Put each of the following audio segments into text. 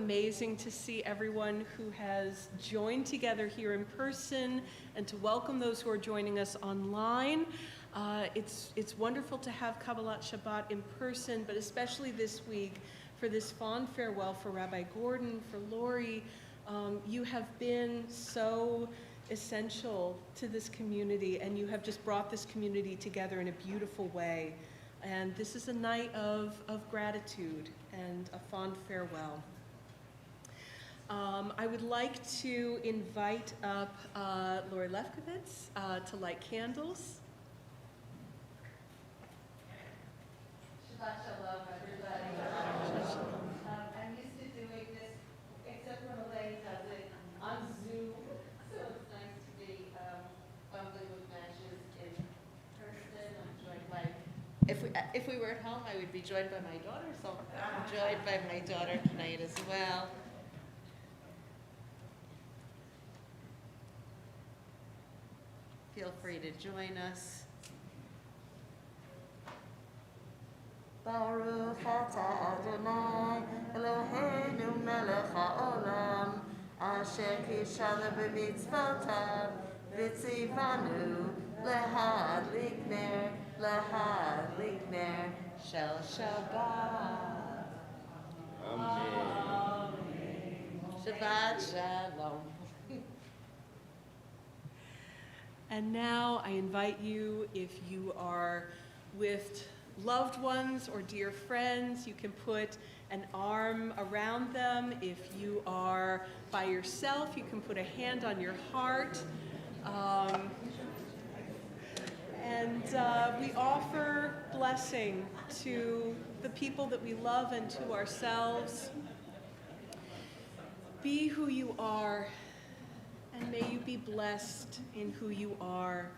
amazing to see everyone who has joined together here in person and to welcome those who are joining us online. It's wonderful to have Kabbalat Shabbat in person, but especially this week for this fond farewell for Rabbi Gordon, for Lori. You have been so essential to this community, and you have just brought this community together in a beautiful way. And this is a night of gratitude and a fond farewell. I would like to invite up Lori Lefkowitz to light candles. Shabbat shalom, everybody. I'm used to doing this, except when Elaine does it on Zoom. So it's nice to be bumping with matches in person. I'm joined by, if we were at home, I would be joined by my daughter. So I'm joined by my daughter tonight as well. Feel free to join us. Baruch atah Adonai Eloheinu melech haolam asher kishanu b'mitzvotav v'tzivanu lehadlik ner shel Shabbat. Amen. Shabbat shalom. And now I invite you, if you are with loved ones or dear friends, you can put an arm around them. If you are by yourself, you can put a hand on your heart. We offer blessing to the people that we love and to ourselves. Be who you are, and may you be blessed in who you are.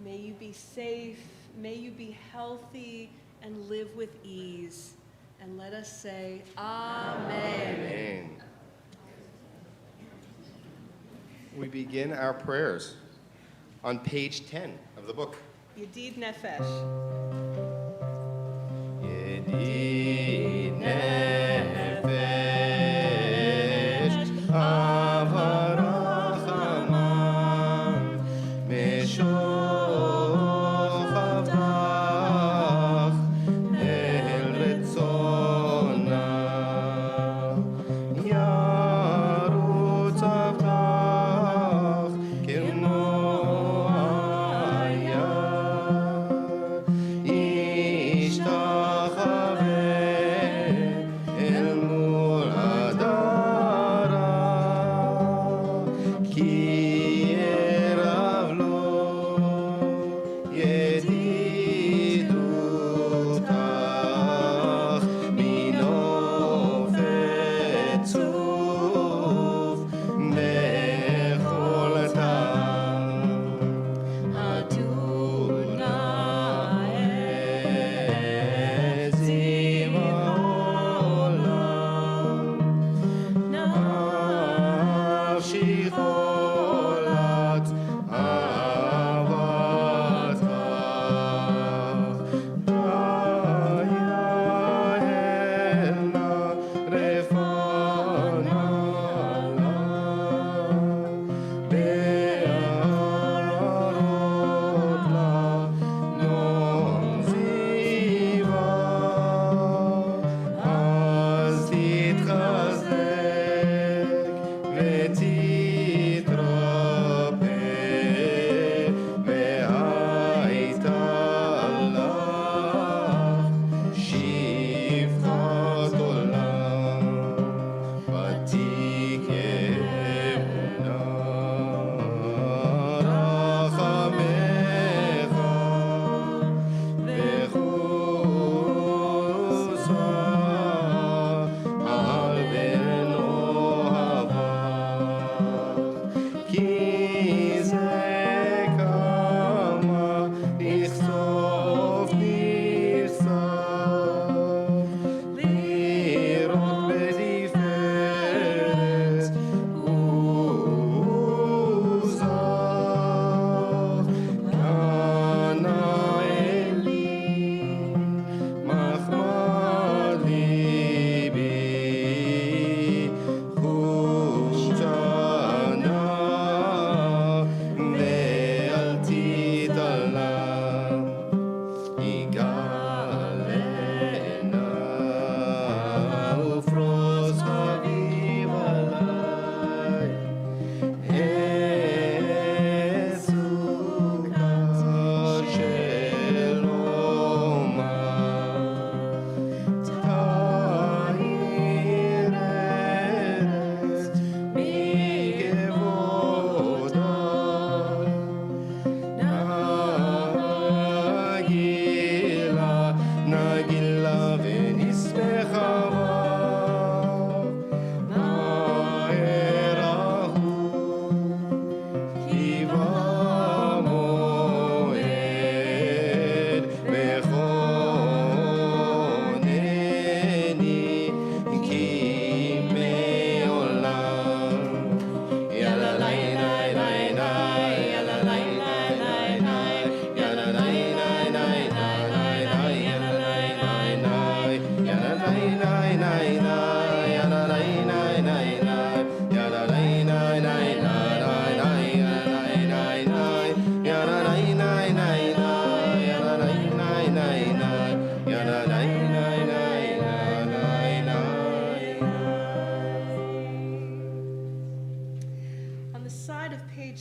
May you be safe, may you be healthy, and live with ease. And let us say, Amen. Amen. We begin our prayers on page 10 of the book. Yedid Nefesh. Yedid Nefesh Avarachamam Meshor Chavdach El Retzona Yarutz Avdach Kemo Ayah Ishtachaveh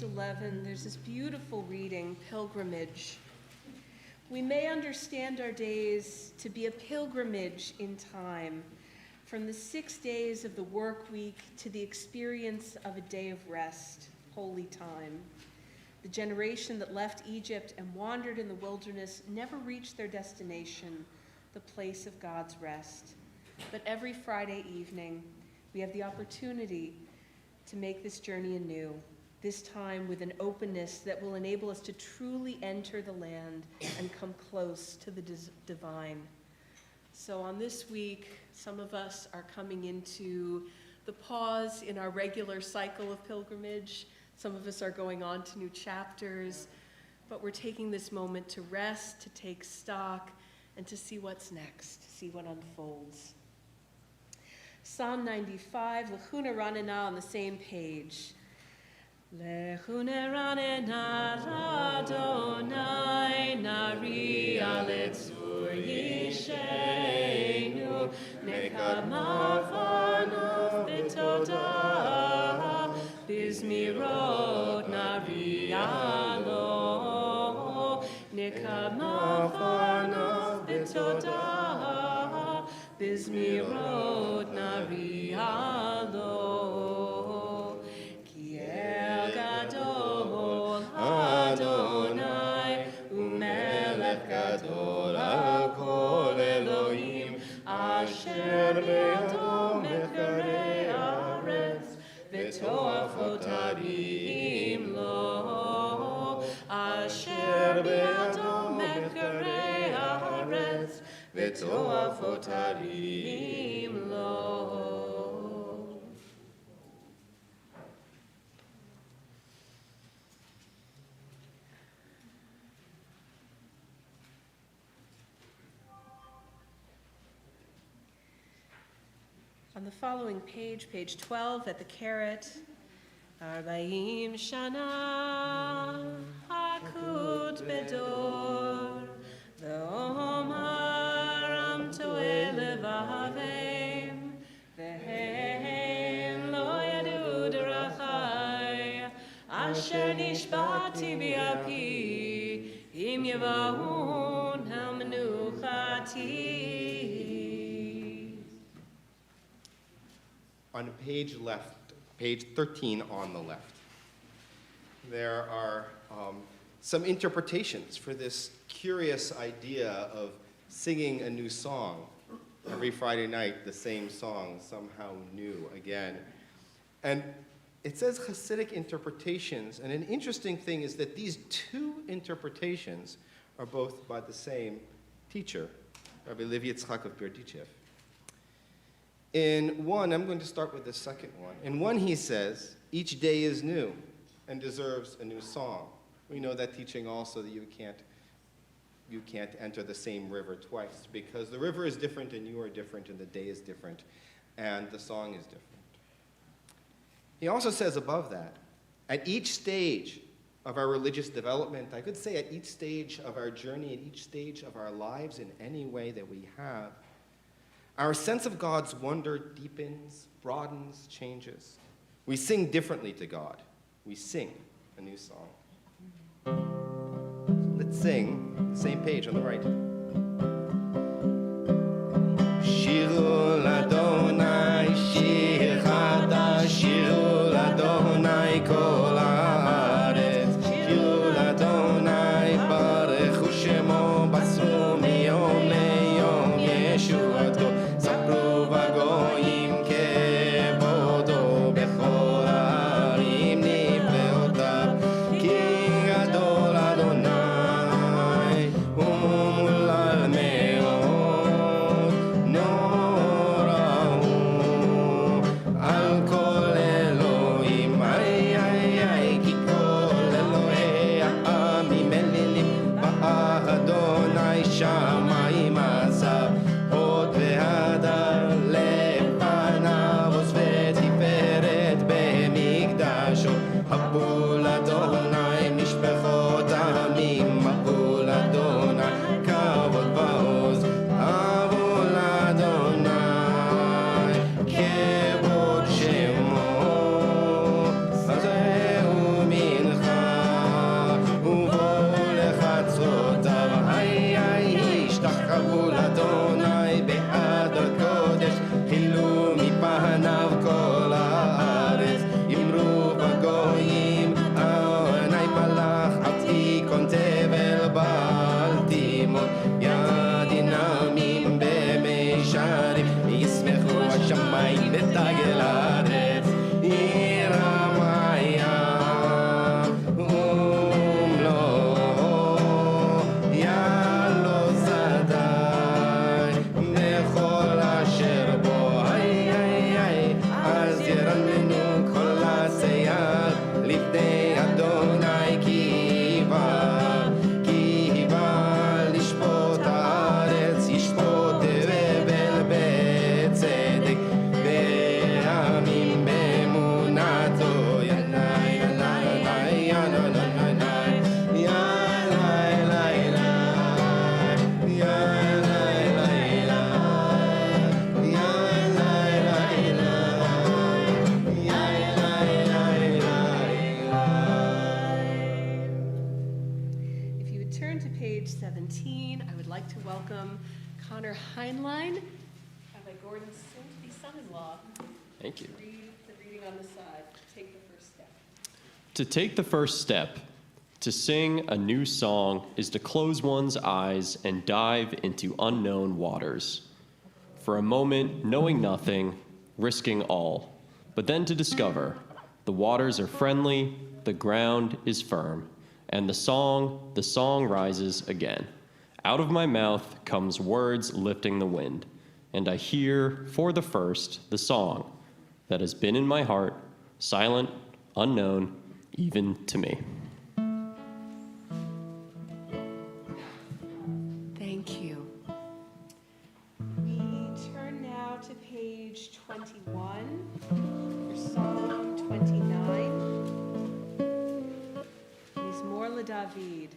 11, there's this beautiful reading, Pilgrimage. We may understand our days to be a pilgrimage in time, from the 6 days of the work week to the experience of a day of rest, holy time. The generation that left Egypt and wandered in the wilderness never reached their destination, the place of God's rest. But every Friday evening, we have the opportunity to make this journey anew, this time with an openness that will enable us to truly enter the land and come close to the divine. So on this week, some of us are coming into the pause in our regular cycle of pilgrimage. Some of us are going on to new chapters, but we're taking this moment to rest, to take stock, and to see what's next, see what unfolds. Psalm 95, Lechuna Ranena, on the same page. Lechuna Ranena Adonai, Nari Aletzur Yishenu, Nekama Vanov B'todah, Bizmirot Nari Alo, Nekama Vanov B'todah, Bizmirot Nari Alo, Ki El Gadol Adonai, Umelech Gadol Al Kol Elohim, Asher Be'ado Mecharei Haaretz, V'to'afot Harim Lo, Asher Be'ado Mecharei Haaretz, V'to'afot Harim Lo. On the following page, page 12, at the carrot, Arbaim Shana Hakut Bedor, V'omar Am To'eh Levaveim, V'hem Lo Yadu Derachai, Asher Nishbati B'api, Im Yevahun El Menuchati. On page 13 on the left, there are some interpretations for this curious idea of singing a new song. Every Friday night, the same song, somehow new again. And it says Hasidic interpretations, and an interesting thing is that these two interpretations are both by the same teacher, Rabbi Levi Yitzchak of Berdichev. In one, I'm going to start with the second one. In one, he says, each day is new and deserves a new song. We know that teaching also that you can't enter the same river twice, because the river is different and you are different and the day is different and the song is different. He also says above that, at each stage of our religious development, I could say at each stage of our journey, at each stage of our lives in any way that we have, our sense of God's wonder deepens, broadens, changes. We sing differently to God. We sing a new song. Let's sing the same page on the right. Shiru l'Adonai, shir chadash, shiru l'Adonai kol haaretz, shiru l'Adonai barechu shemo, basru miyom leyom yeshuato. Nora Connor Heinlein, Rabbi Gordon's soon-to-be son-in-law. Thank you. Read the reading on the side. Take the first step. To take the first step, to sing a new song, is to close one's eyes and dive into unknown waters. For a moment, knowing nothing, risking all, but then to discover the waters are friendly, the ground is firm, and the song rises again. Out of my mouth comes words lifting the wind, and I hear for the first the song that has been in my heart, silent, unknown, even to me. Thank you. We turn now to page 21 for Psalm 29. Mizmor LeDavid.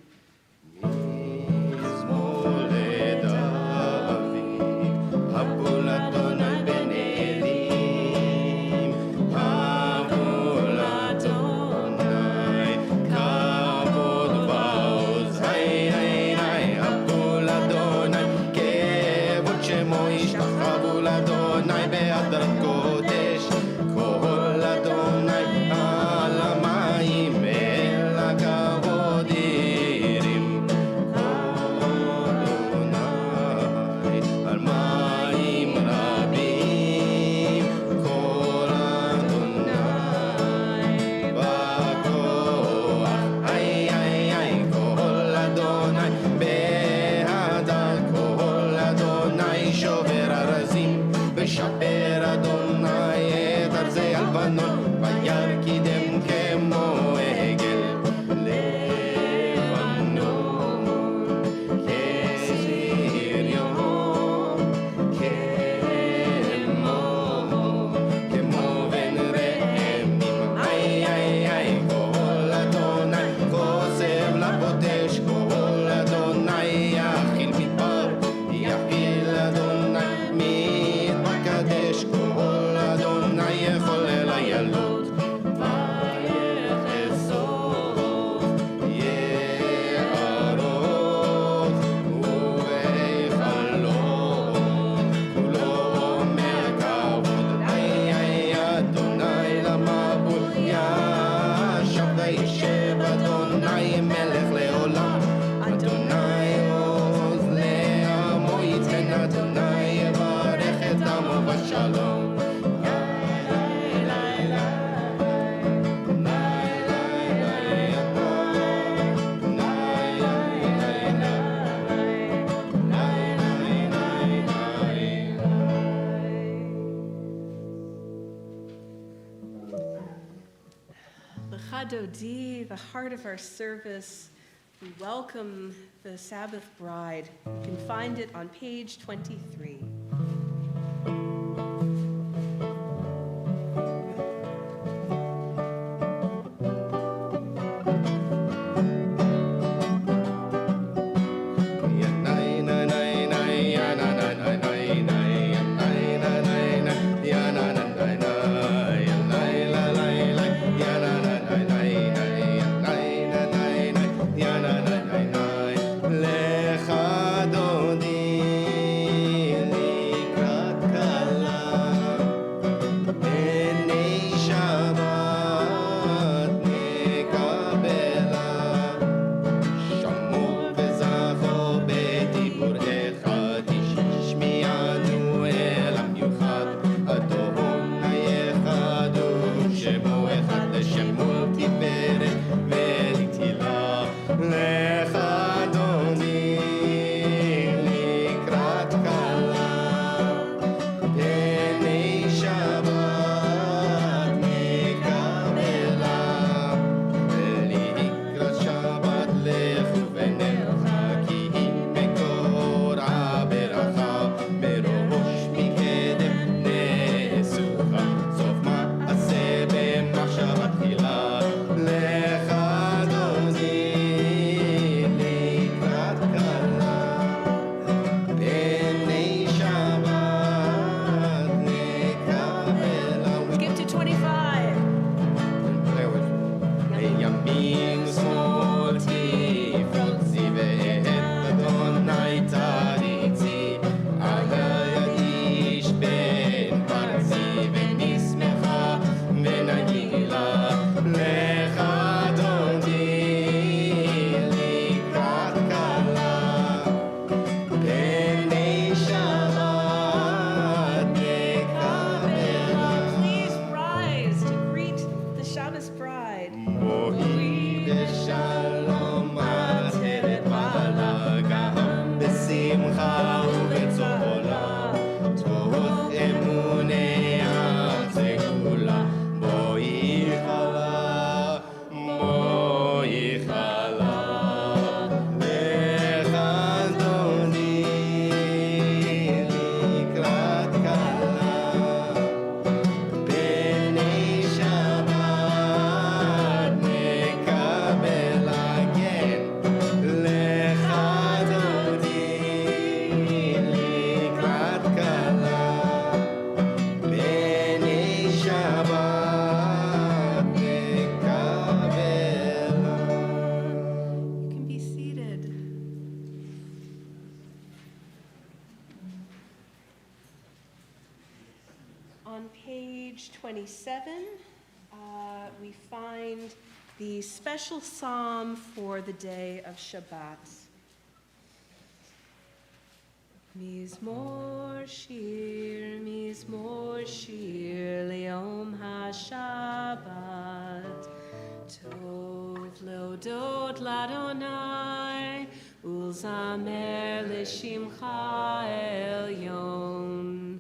L'chadodi, the heart of our service, we welcome the Sabbath bride. You can find it on page 23. L'chadodi Shabbos bride. Mohi beshalom ateret balagam besimcha ubetzola tov emunei atzekula boi chala lechadoni likrat kala B'nei Shabbat nekabel again lechadoni likrat kala B'nei Shabbat nekabel. You can be seated. On page 27, we find the special psalm for the day of Shabbat. Mizmor shir, le'om ha-Shabbat. Tov leodot l'Adonai, ulzamer l'shimcha elyon.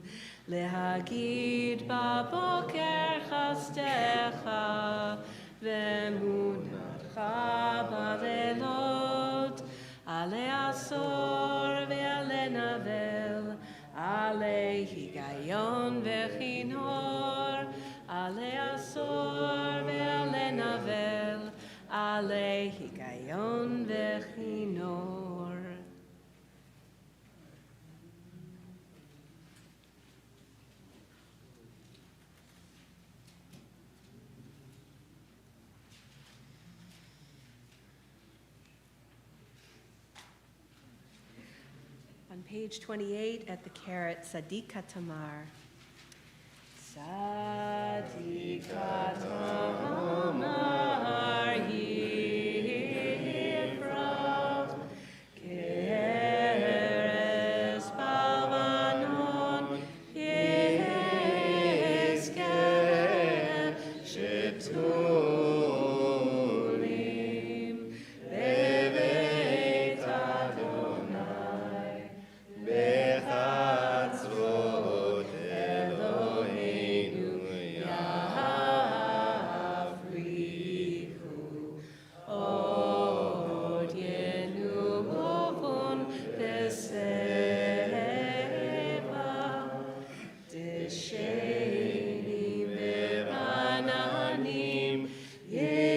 Lehagid baboker chastecha, ve'emunatcha ba'velot. Ale asor ve'ale navel, ale higayon ve'chinor. Ale asor ve'ale navel, ale higayon ve'chinor. On page 28 at the carrot, Tzadika Tamar. Tzadika Tamar Yifrach Keres Balvanon Yizkeh Shetulim Bebeit Adonai Bechatzrot Eloheinu Yafrichu Od Yenu Ovon Beseva Deshenim Berananim Yeyu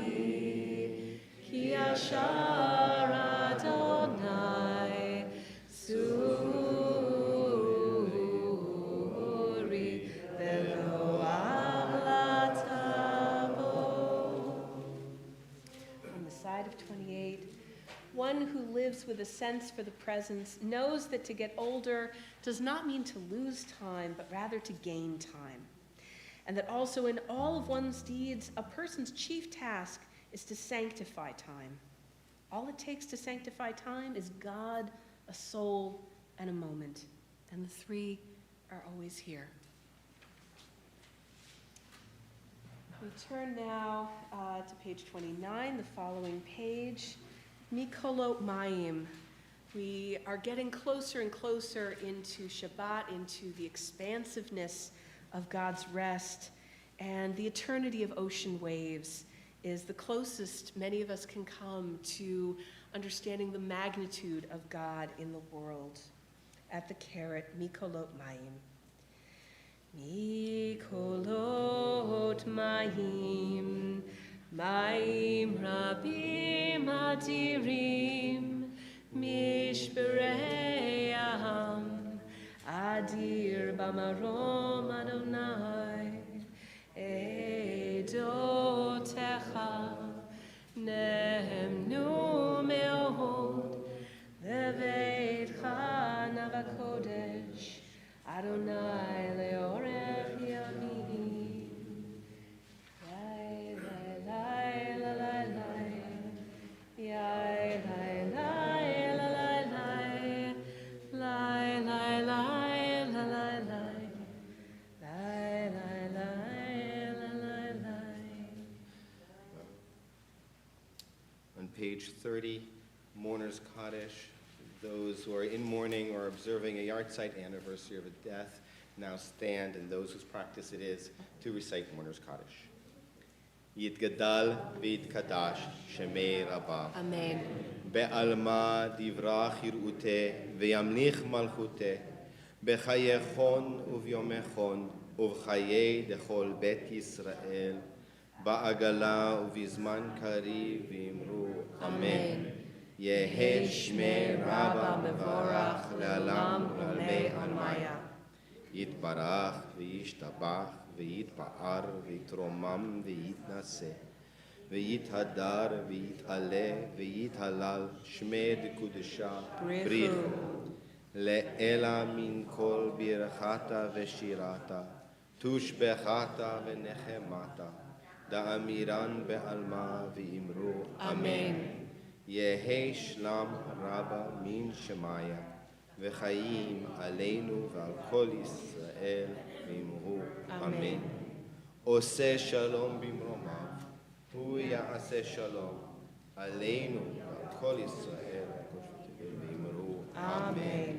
Lehagi Ki Ashar Adonai Suri Velo Avlatabo. On the side of 28, one who lives with a sense for the presence knows that to get older does not mean to lose time, but rather to gain time. And that also in all of one's deeds, a person's chief task is to sanctify time. All it takes to sanctify time is God, a soul, and a moment. And the three are always here. We turn now to page 29, the following page. Mikolot Mayim. We are getting closer and closer into Shabbat, into the expansiveness of God's rest, and the eternity of ocean waves is the closest many of us can come to understanding the magnitude of God in the world. At the carrot, Mikolot Mayim. Mikolot Mayim, Mayim Rabim Adirim, Mishberei Aham, Adir Bamarom Adonai, Edotecha, Nehemnu Me'od, Leveitcha Navakodesh, Adonai Leorech Yamim. Lai, lai, lai, lai, lai, lai. Yai, lai, lai, lai, lai, lai. Lai, lai, lai, page 30, Mourner's Kaddish. Those who are in mourning or observing a yahrzeit anniversary of a death now stand, and those whose practice it is to recite Mourner's Kaddish. Yitgadal v'yitkadash shemei Rabba. Amen. Be'alma divrach yir'uteh ve'yamlich malchuteh b'chayechon uvyomechon uv'chayei dechol bet Yisrael ba'agala uvizman kariv v'imru Amen. Yehe shmei Rabba mevorach le'alam u'lalmei almaya. Yitbarach v'yishtabach v'yitba'ar v'yitromam v'yitnaseh v'yithadar v'yit'aleh v'yithalal shmei d'kudesha brichu le'ela min kol birchata v'shirata tushbechata v'nechemata da'amiran be'alma v'imru Amen. Yehe shlam Rabba min shemaya v'chayim aleinu v'al kol Yisrael v'imru Amen. Oseh shalom bimromav hu ya'aseh shalom aleinu v'al kol Yisrael v'imru Amen.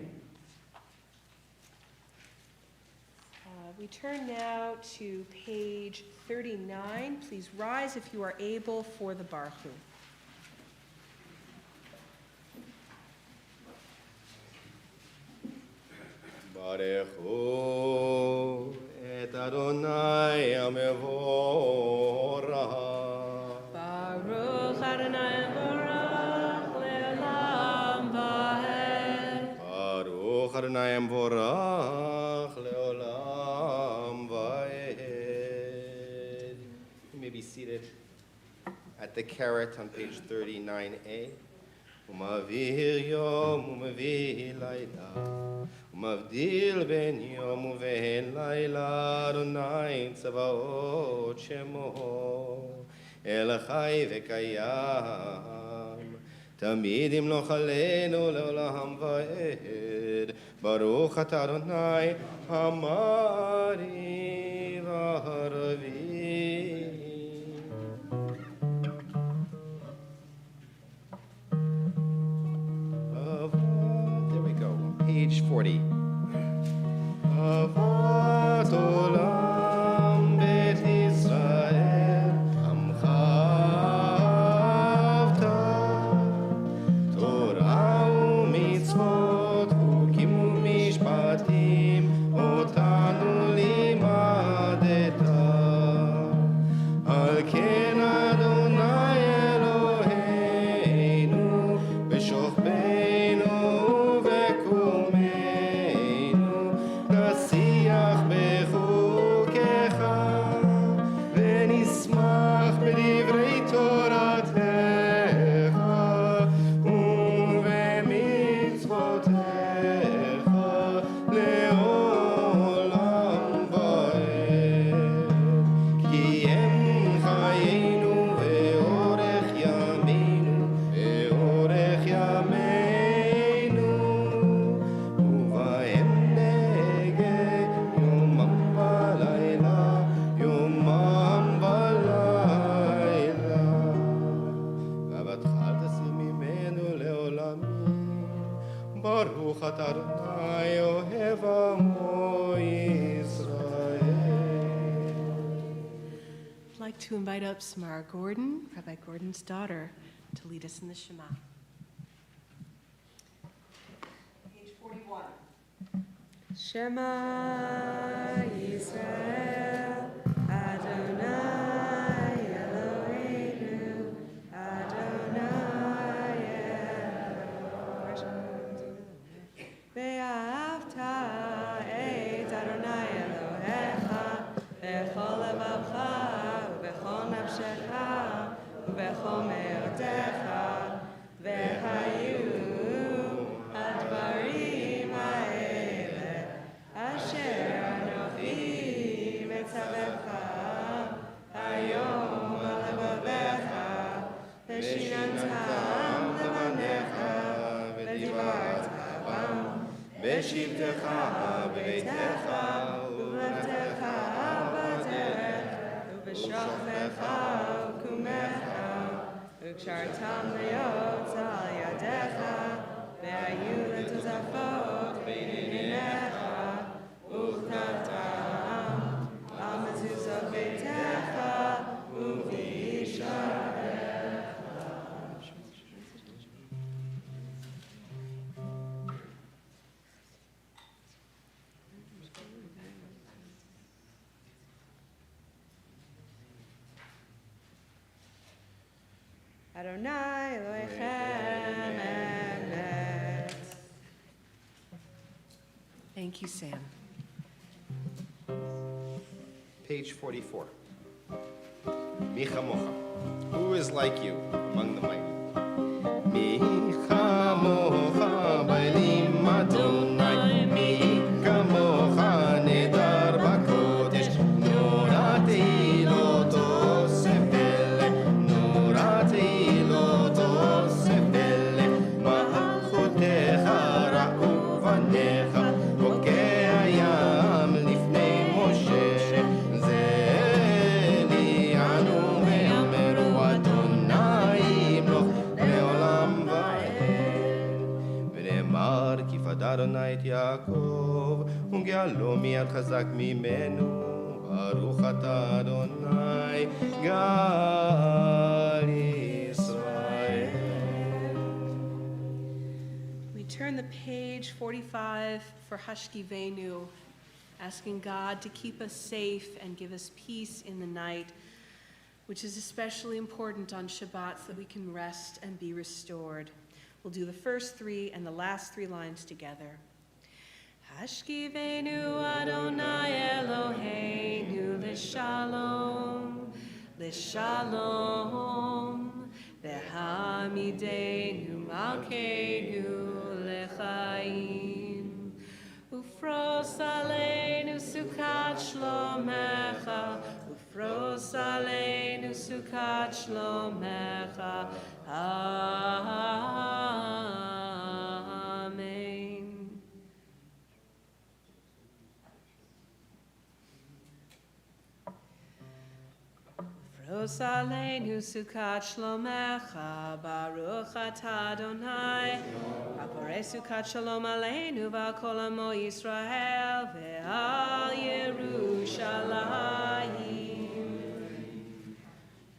We turn now to page 39. Please rise if you are able for the Baruch Hu. Barechu et Adonai Amevorach. Baruch Adonai Baruch Le'olam Va'ed. Baruch Adonai Amevorach Le'olam Va'ed. You may be seated at the carrot on page 39a. Umavir yom umavir layla. Umavdil ben yom uven layla. Adonai tzavaot shemo. El chai v'kayam. Tamid imloch aleinu le'olam va'ed. Baruch atah Adonai hamari v'haravi. There we go. Page 40. Avat olam bet Yisrael amcha avta Torah u'mitzvot hukim u'mishpatim otanu limadeta al ken Adonai Eloheinu b'shochbeinu v'kumeinu nasiach b'chukecha v'nismach b'divrei toratecha u'b'mitzvotecha le'olam va'ed ki em chayenu ve'orech yameinu ve'orech yameinu ובהם נגד יומם ולילה, יומם ולילה. ואהבתך אל תסיר ממנו לעולמים. ברוך אתה אדוני אוהב עמו ישראל. I'd like to invite up Samara Gordon, Rabbi Gordon's daughter, to lead us in the Shema. Page 41. Shema Yisrael, Adonai Eloheinu, Adonai Eloheinu. Ve'ahavta et Adonai Elohecha, bechol levavecha, ובכל נפשך ובכל מאודך והיו הדברים האלה אשר אנוכי מצווך היום על לבביך ושיננתם לבניך ודיברת בם בשבתך בביתך ובלבדך בדרך ובשוכבך ובקומך וקשרתם להיות על ידיך, והיו לתוספות בין עיניך, וכתבתם על מזוזות ביתך ובישעריך. Adonai Elohechem emet. Thank you, Sam. Page 44. Michamocha. Who is like you among the mighty? Michamocha b'elim Adonai. Michamocha nedar b'kodesh. Norati lo tosefele. Norati lo tosefele. Malchutecha ra'u vanecha. Bokeh hayam lifnei Moshe. אדוני את יעקב, וגאלו מיד חזק ממנו, ברוך אתה אדוני, גאל ישראל. We turn the page 45 for Hashkivenu, asking God to keep us safe and give us peace in the night, which is especially important on Shabbat so that we can rest and be restored. We'll do the first three and the last three lines together. Hashkivenu Adonai Eloheinu l'shalom, l'shalom, v'hamidenu malkeinu l'chaim. Ufros aleinu sukat shlomecha, ufros aleinu sukat shlomecha. Amen. Ufros aleinu sukat shlomecha, baruch atah Adonai, haporei sukat shalom aleinu v'al kol amo Yisrael ve'al Yerushalayim.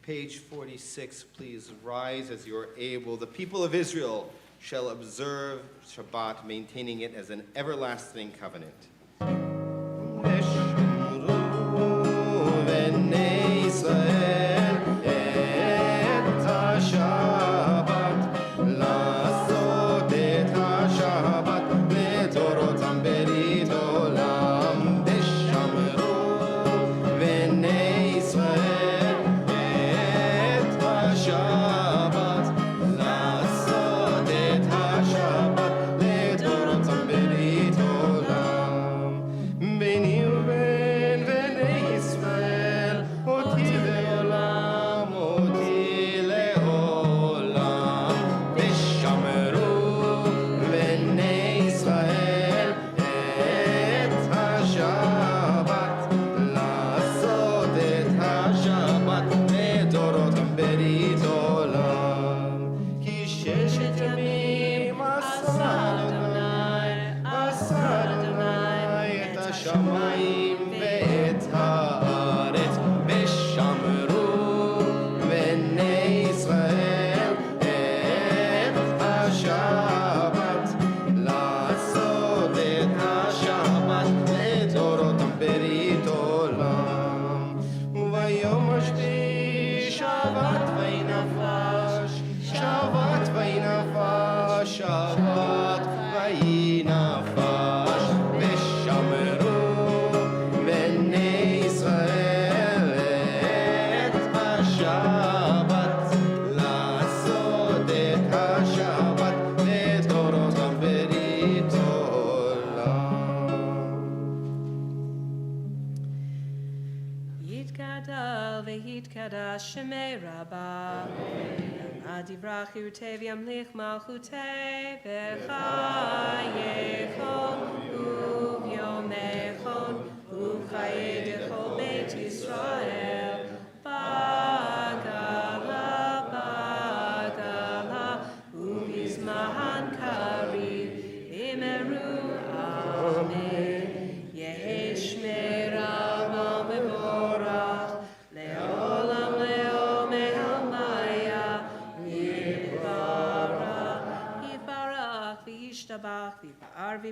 Page 46, please rise as you are able. The people of Israel shall observe Shabbat, maintaining it as an everlasting covenant. Shemei Rabba, Adivrach Yirtev Yamlich Malchutei V'chayechon Uvyomechon Uchayedechol Beit Yisrael Bagala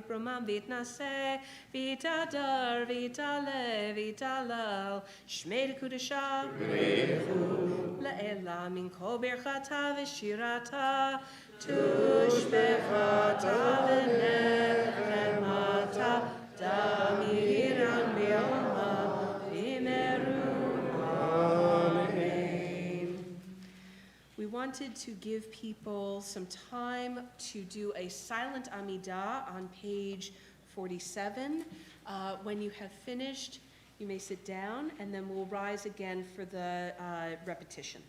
vitbromam vitnase, vitadar, vitale, vitalal, shmei kudasha, La'ela min kol birchata v'shirata, tushbechata v'nechemata, damiran bi'alma v'meru. Amen. We wanted to give people some time to do a silent Amidah on page 47. When you have finished, you may sit down, and then we'll rise again for the repetition.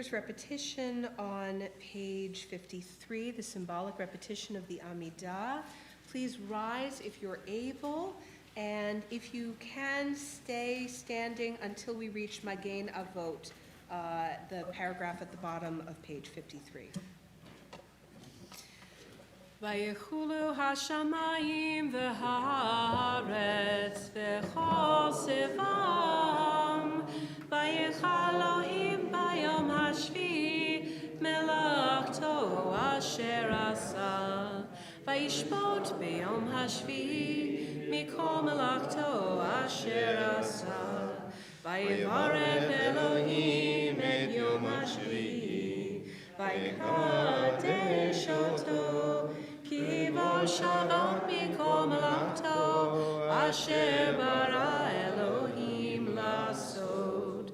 Repetition on page 53, the symbolic repetition of the Amidah. Please rise if you're able, and if you can, stay standing until we reach Magen Avot, the paragraph at the bottom of page 53. Vayechulu hashamayim v'haaretz v'chol sevam Vayechaloim bayom hashvi melachto asher asa Vayishpot bayom hashvi mikol melachto asher asa Vayevarech Elohim et yom hashvi Vayikadesh oto Kivo shalom mikol melachto asher bara Elohim lasod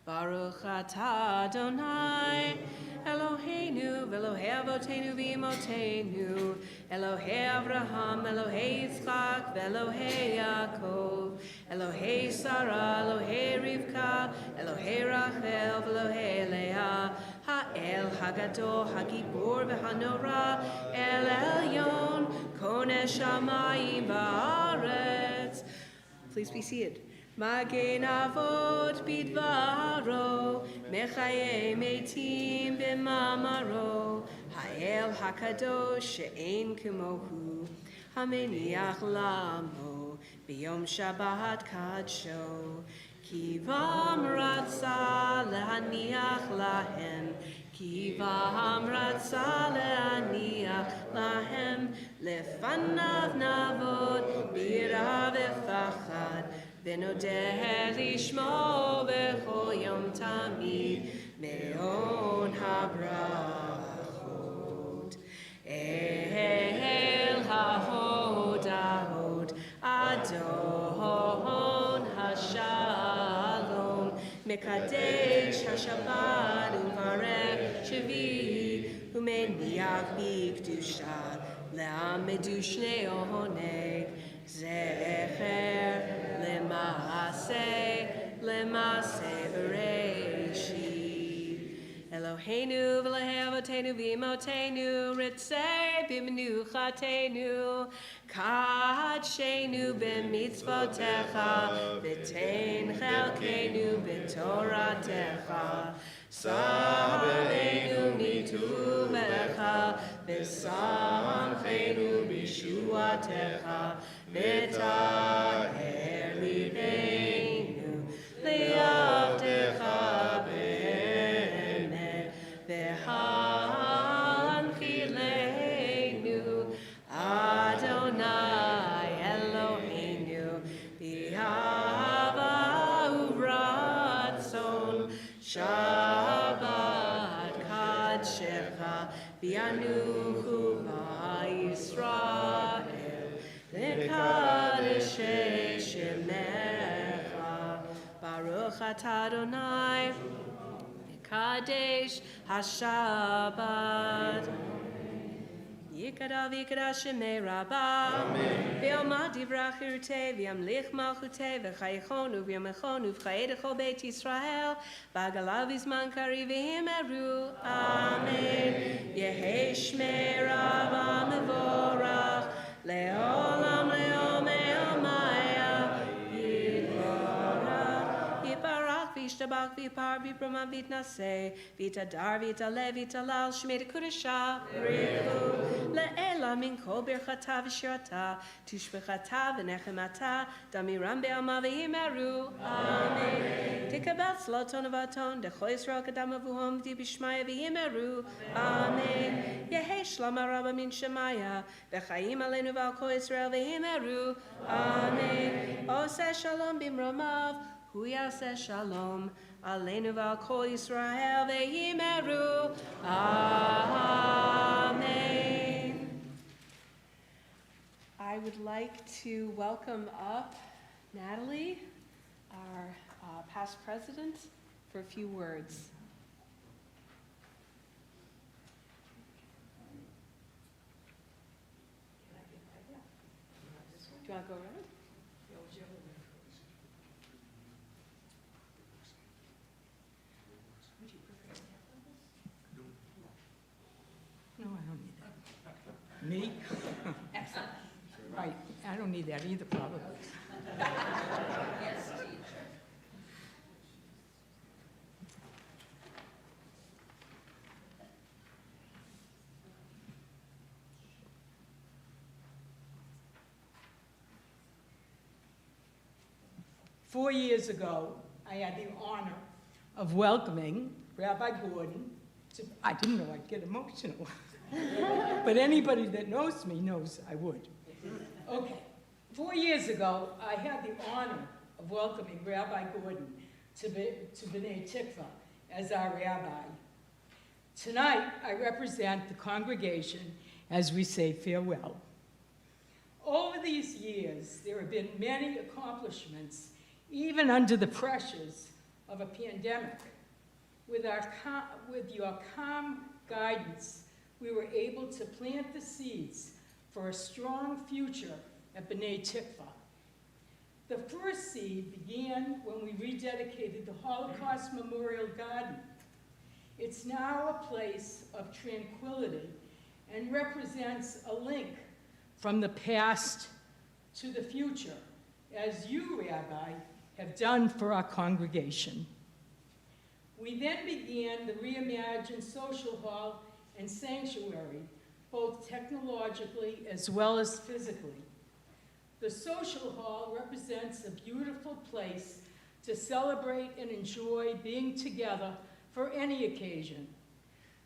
Baruch atah Adonai Eloheinu Eloheinu, Elohei Avotenu v'Imotenu, Elohei Avraham, Elohei Yitzchak, Elohei Yaakov, Elohei Sarah, Elohei Rivka, Elohei Rachel, Elohei Leah, Ha'el Hagadol, Hagibor v'Hanora, El Elyon, Koneh Shamayim va'aretz. Please be seated. Magen Avot bidvaro, Mechaye Meitim b'mamaro, Ha'el Hakadosh she'en kemohu, Hameniach lamo, B'yom Shabbat kadsho, Kivam ratza lehaniach lahem, Kivam ratza lehaniach lahem, Lefanav navod b'yira v'fachad, V'nodeh lishmo b'chol yom tamid, me'on habrachot. El hahod ahod, Adon hashalom, Mekadesh hashabbat uvarech shevi, Umeniach b'kedusha, le'amedu shnei ohoneg, Zecher Lemase Bereshit. Eloheinu v'Elohei Avotenu v'Imotenu, Ritzei b'menuchatenu, Kadshenu b'mitzvotecha, V'tein chelkenu b'toratecha, Sabeinu mituvecha, V'samchenu b'shuatecha, V'taher libeinu li'avdecha be'emet, V'hanchilenu Adonai Eloheinu b'ahava uvratzon, Shabbat kadshecha v'yanuchu v'Yisrael, V'kadesh shemecha, Baruch atah Adonai, V'kadesh hashabbat. Yikada v'yikada shemei Rabbi, v'yomad divrach irutei, v'yamlich malchutei, v'chayechonu v'yamechonu v'chayedecho beit Yisrael, v'agalav v'zman kari v'himeru, Amen. Yehei shmei Rabbi mevorach, Leolam leomei amaya, Yitbarach, Yitbarach v'yishtabach v'yipar v'yipramah v'yitnaseh, v'yitadar v'yitaleh v'yitalal shmei dekudesha, Richu, Le'ela min kol birchata v'shirata, tushbechata v'nechemata, damiram be'alma v'yimeru, Amen. Tikabel sloton avaton, decho Yisrael kadam avuhom v'di b'shmaya v'yimeru, Amen. Yehei shlama rabba min shemaya, v'chaim aleinu v'al kol Yisrael v'yimeru, Amen. Oseh shalom b'mromav, hu yaseh shalom, aleinu v'al kol Yisrael v'yimeru, Amen. I would like to welcome up Natalie, our past president, for a few words. Do you want to go around? No, I don't need that. Me? Excellent. Right, I don't need that either, probably. Yes, teacher. Four years ago, I had the honor of welcoming Rabbi Gordon to, I didn't know I'd get emotional. But anybody that knows me knows I would. Okay, 4 years ago, I had the honor of welcoming Rabbi Gordon to B'nai Tikva as our rabbi. Tonight, I represent the congregation as we say farewell. Over these years, there have been many accomplishments, even under the pressures of a pandemic. With your calm guidance, we were able to plant the seeds for a strong future at B'nai Tikva. The first seed began when we rededicated the Holocaust Memorial Garden. It's now a place of tranquility and represents a link from the past to the future, as you, Rabbi, have done for our congregation. We then began the reimagined social hall and sanctuary, both technologically as well as physically. The social hall represents a beautiful place to celebrate and enjoy being together for any occasion.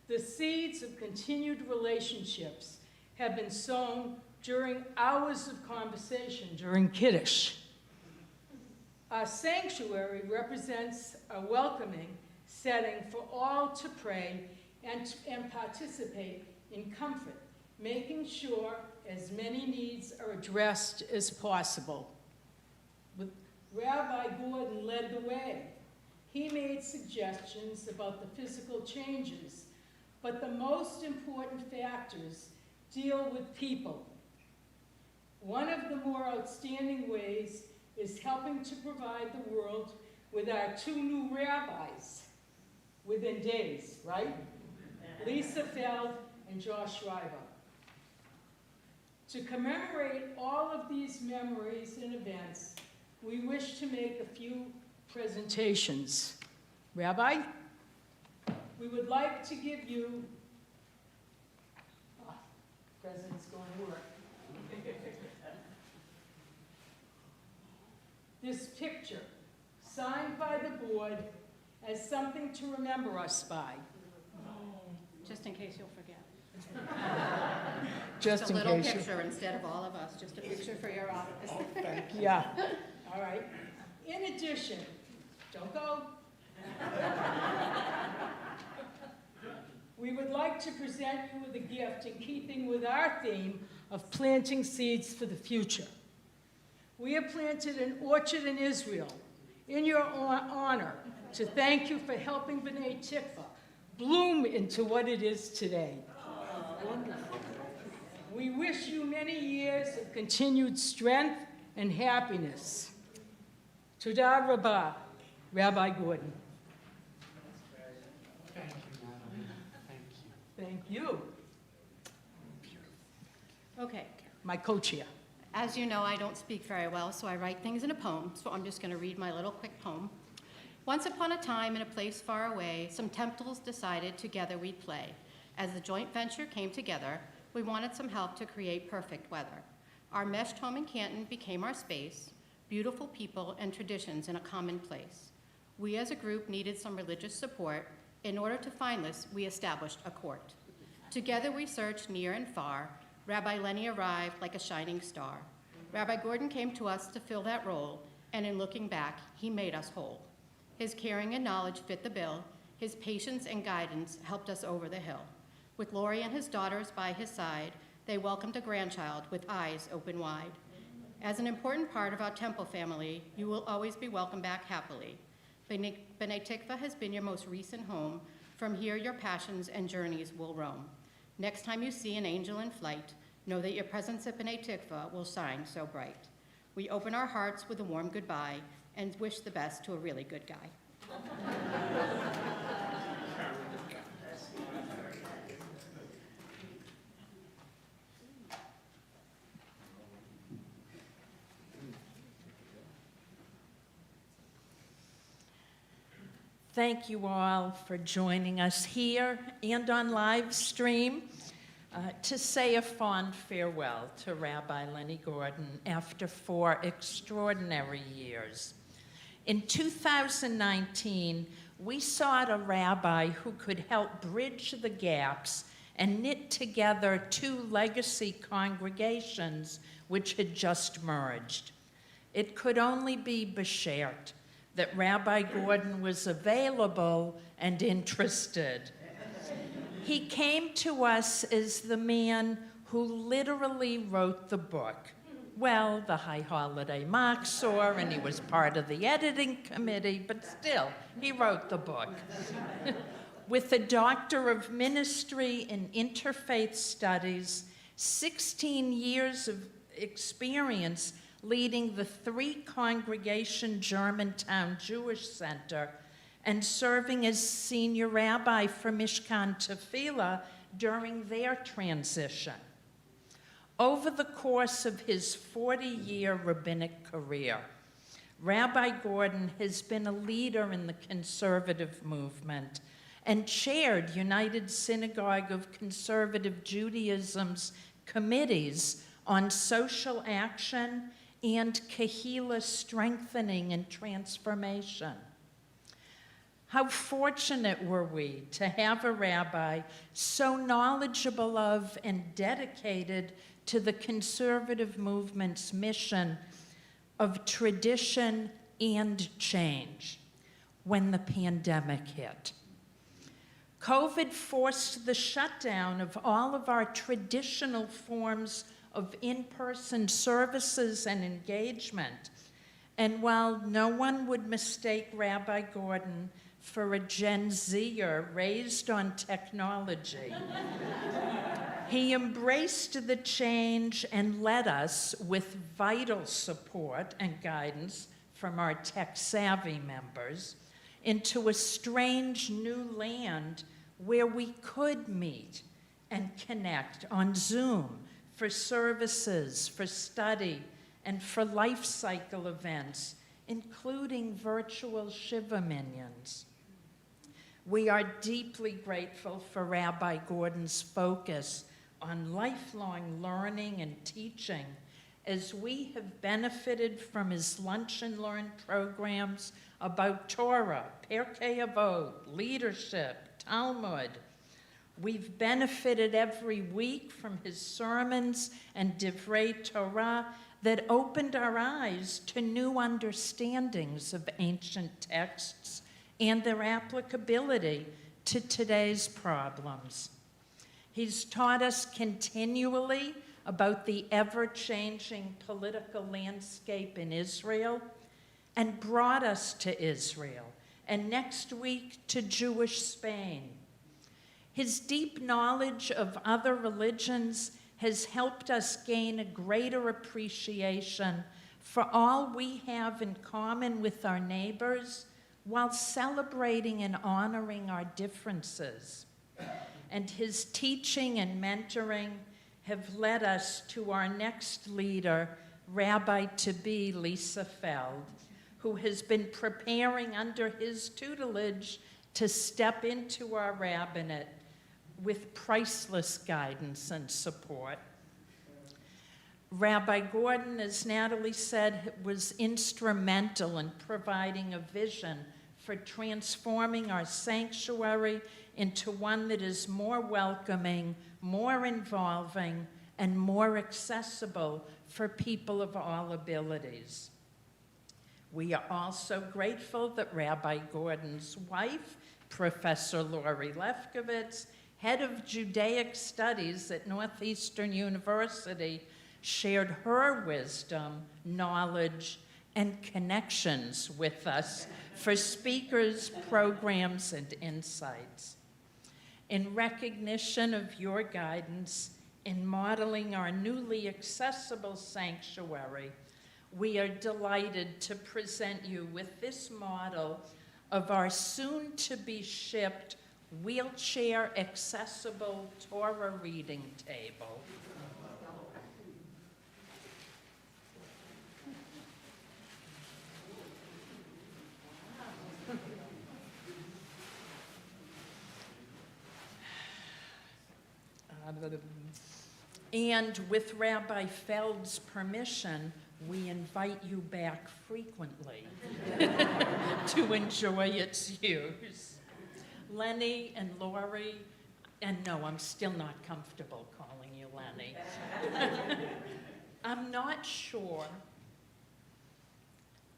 The seeds of continued relationships have been sown during hours of conversation during Kiddush. Our sanctuary represents a welcoming setting for all to pray and participate in comfort, making sure as many needs are addressed as possible. Rabbi Gordon led the way. He made suggestions about the physical changes, but the most important factors deal with people. One of the more outstanding ways is helping to provide the world with our 2 new rabbis within days, right? Lisa Feld and Josh Schreiber. To commemorate all of these memories and events, we wish to make a few presentations. Rabbi, we would like to give you, President's going to work. This picture, signed by the board as something to remember us by. Just in case you'll forget. Just a in little case you- picture instead of all of us, just a picture for your office. Yeah, all right. In addition, don't go. We would like to present you with a gift in keeping with our theme of planting seeds for the future. We have planted an orchard in Israel in your honor to thank you for helping B'nai Tikva bloom into what it is today. Wonderful. We wish you many years of continued strength and happiness. Toda Rabbi, Rabbi Gordon. Thank you, Madam. Thank you. Thank you, Okay. my co-chair. As you know, I don't speak very well, so I write things in a poem, so I'm just going to read my little quick poem. Once upon a time, in a place far away, some temples decided together we'd play. As the joint venture came together, we wanted some help to create perfect weather. Our meshed home in Canton became our space, beautiful people and traditions in a common place. We as a group needed some religious support. In order to find this, we established a court. Together we searched near and far. Rabbi Lenny arrived like a shining star. Rabbi Gordon came to us to fill that role, and in looking back, he made us whole. His caring and knowledge fit the bill. His patience and guidance helped us over the hill. With Lori and his daughters by his side, they welcomed a grandchild with eyes open wide. As an important part of our temple family, you will always be welcomed back happily. B'nai Tikva has been your most recent home. From here, your passions and journeys will roam. Next time you see an angel in flight, know that your presence at B'nai Tikva will shine so bright. We open our hearts with a warm goodbye and wish the best to a really good guy. Thank you all for joining us here and on live stream to say a fond farewell to Rabbi Lenny Gordon after 4 extraordinary years. In 2019, we sought a rabbi who could help bridge the gaps and knit together 2 legacy congregations which had just merged. It could only be beshert that Rabbi Gordon was available and interested. He came to us as the man who literally wrote the book. Well, the High Holiday Machzor, and he was part of the editing committee, but still, he wrote the book. with a Doctor of Ministry in Interfaith Studies, 16 years of experience leading the 3-congregation Germantown Jewish Center, and serving as senior rabbi for Mishkan Tefillah during their transition. Over the course of his 40-year rabbinic career, Rabbi Gordon has been a leader in the conservative movement and chaired United Synagogue of Conservative Judaism's committees on social action and kahila strengthening and transformation. How fortunate were we to have a rabbi so knowledgeable of and dedicated to the conservative movement's mission of tradition and change when the pandemic hit. COVID forced the shutdown of all of our traditional forms of in-person services and engagement. And while no one would mistake Rabbi Gordon for a Gen Zer raised on technology, he embraced the change and led us with vital support and guidance from our tech-savvy members into a strange new land where we could meet and connect on Zoom for services, for study, and for life cycle events, including virtual Shiva minions. We are deeply grateful for Rabbi Gordon's focus on lifelong learning and teaching, as we have benefited from his Lunch and Learn programs about Torah, Pirkei Avot, leadership, Talmud. We've benefited every week from his sermons and Divrei Torah that opened our eyes to new understandings of ancient texts and their applicability to today's problems. He's taught us continually about the ever-changing political landscape in Israel and brought us to Israel, and next week to Jewish Spain. His deep knowledge of other religions has helped us gain a greater appreciation for all we have in common with our neighbors while celebrating and honoring our differences. And his teaching and mentoring have led us to our next leader, Rabbi-to-be Lisa Feld, who has been preparing under his tutelage to step into our rabbinate with priceless guidance and support. Rabbi Gordon, as Natalie said, was instrumental in providing a vision for transforming our sanctuary into one that is more welcoming, more involving, and more accessible for people of all abilities. We are also grateful that Rabbi Gordon's wife, Professor Lori Lefkowitz, head of Judaic Studies at Northeastern University, shared her wisdom, knowledge, and connections with us for speakers, programs, and insights. In recognition of your guidance in modeling our newly accessible sanctuary, we are delighted to present you with this model of our soon-to-be-shipped wheelchair-accessible Torah reading table. And with Rabbi Feld's permission, we invite you back frequently to enjoy its use. Lenny and Lori, and no, I'm still not comfortable calling you Lenny. I'm not sure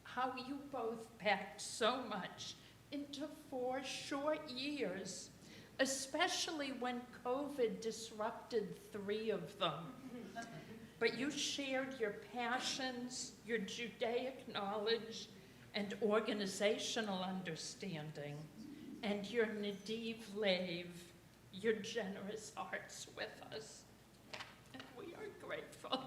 how you both packed so much into 4 short years, especially when COVID disrupted 3 of them. But you shared your passions, your Judaic knowledge, and organizational understanding and your nadiv lev, your generous hearts with us. And we are grateful.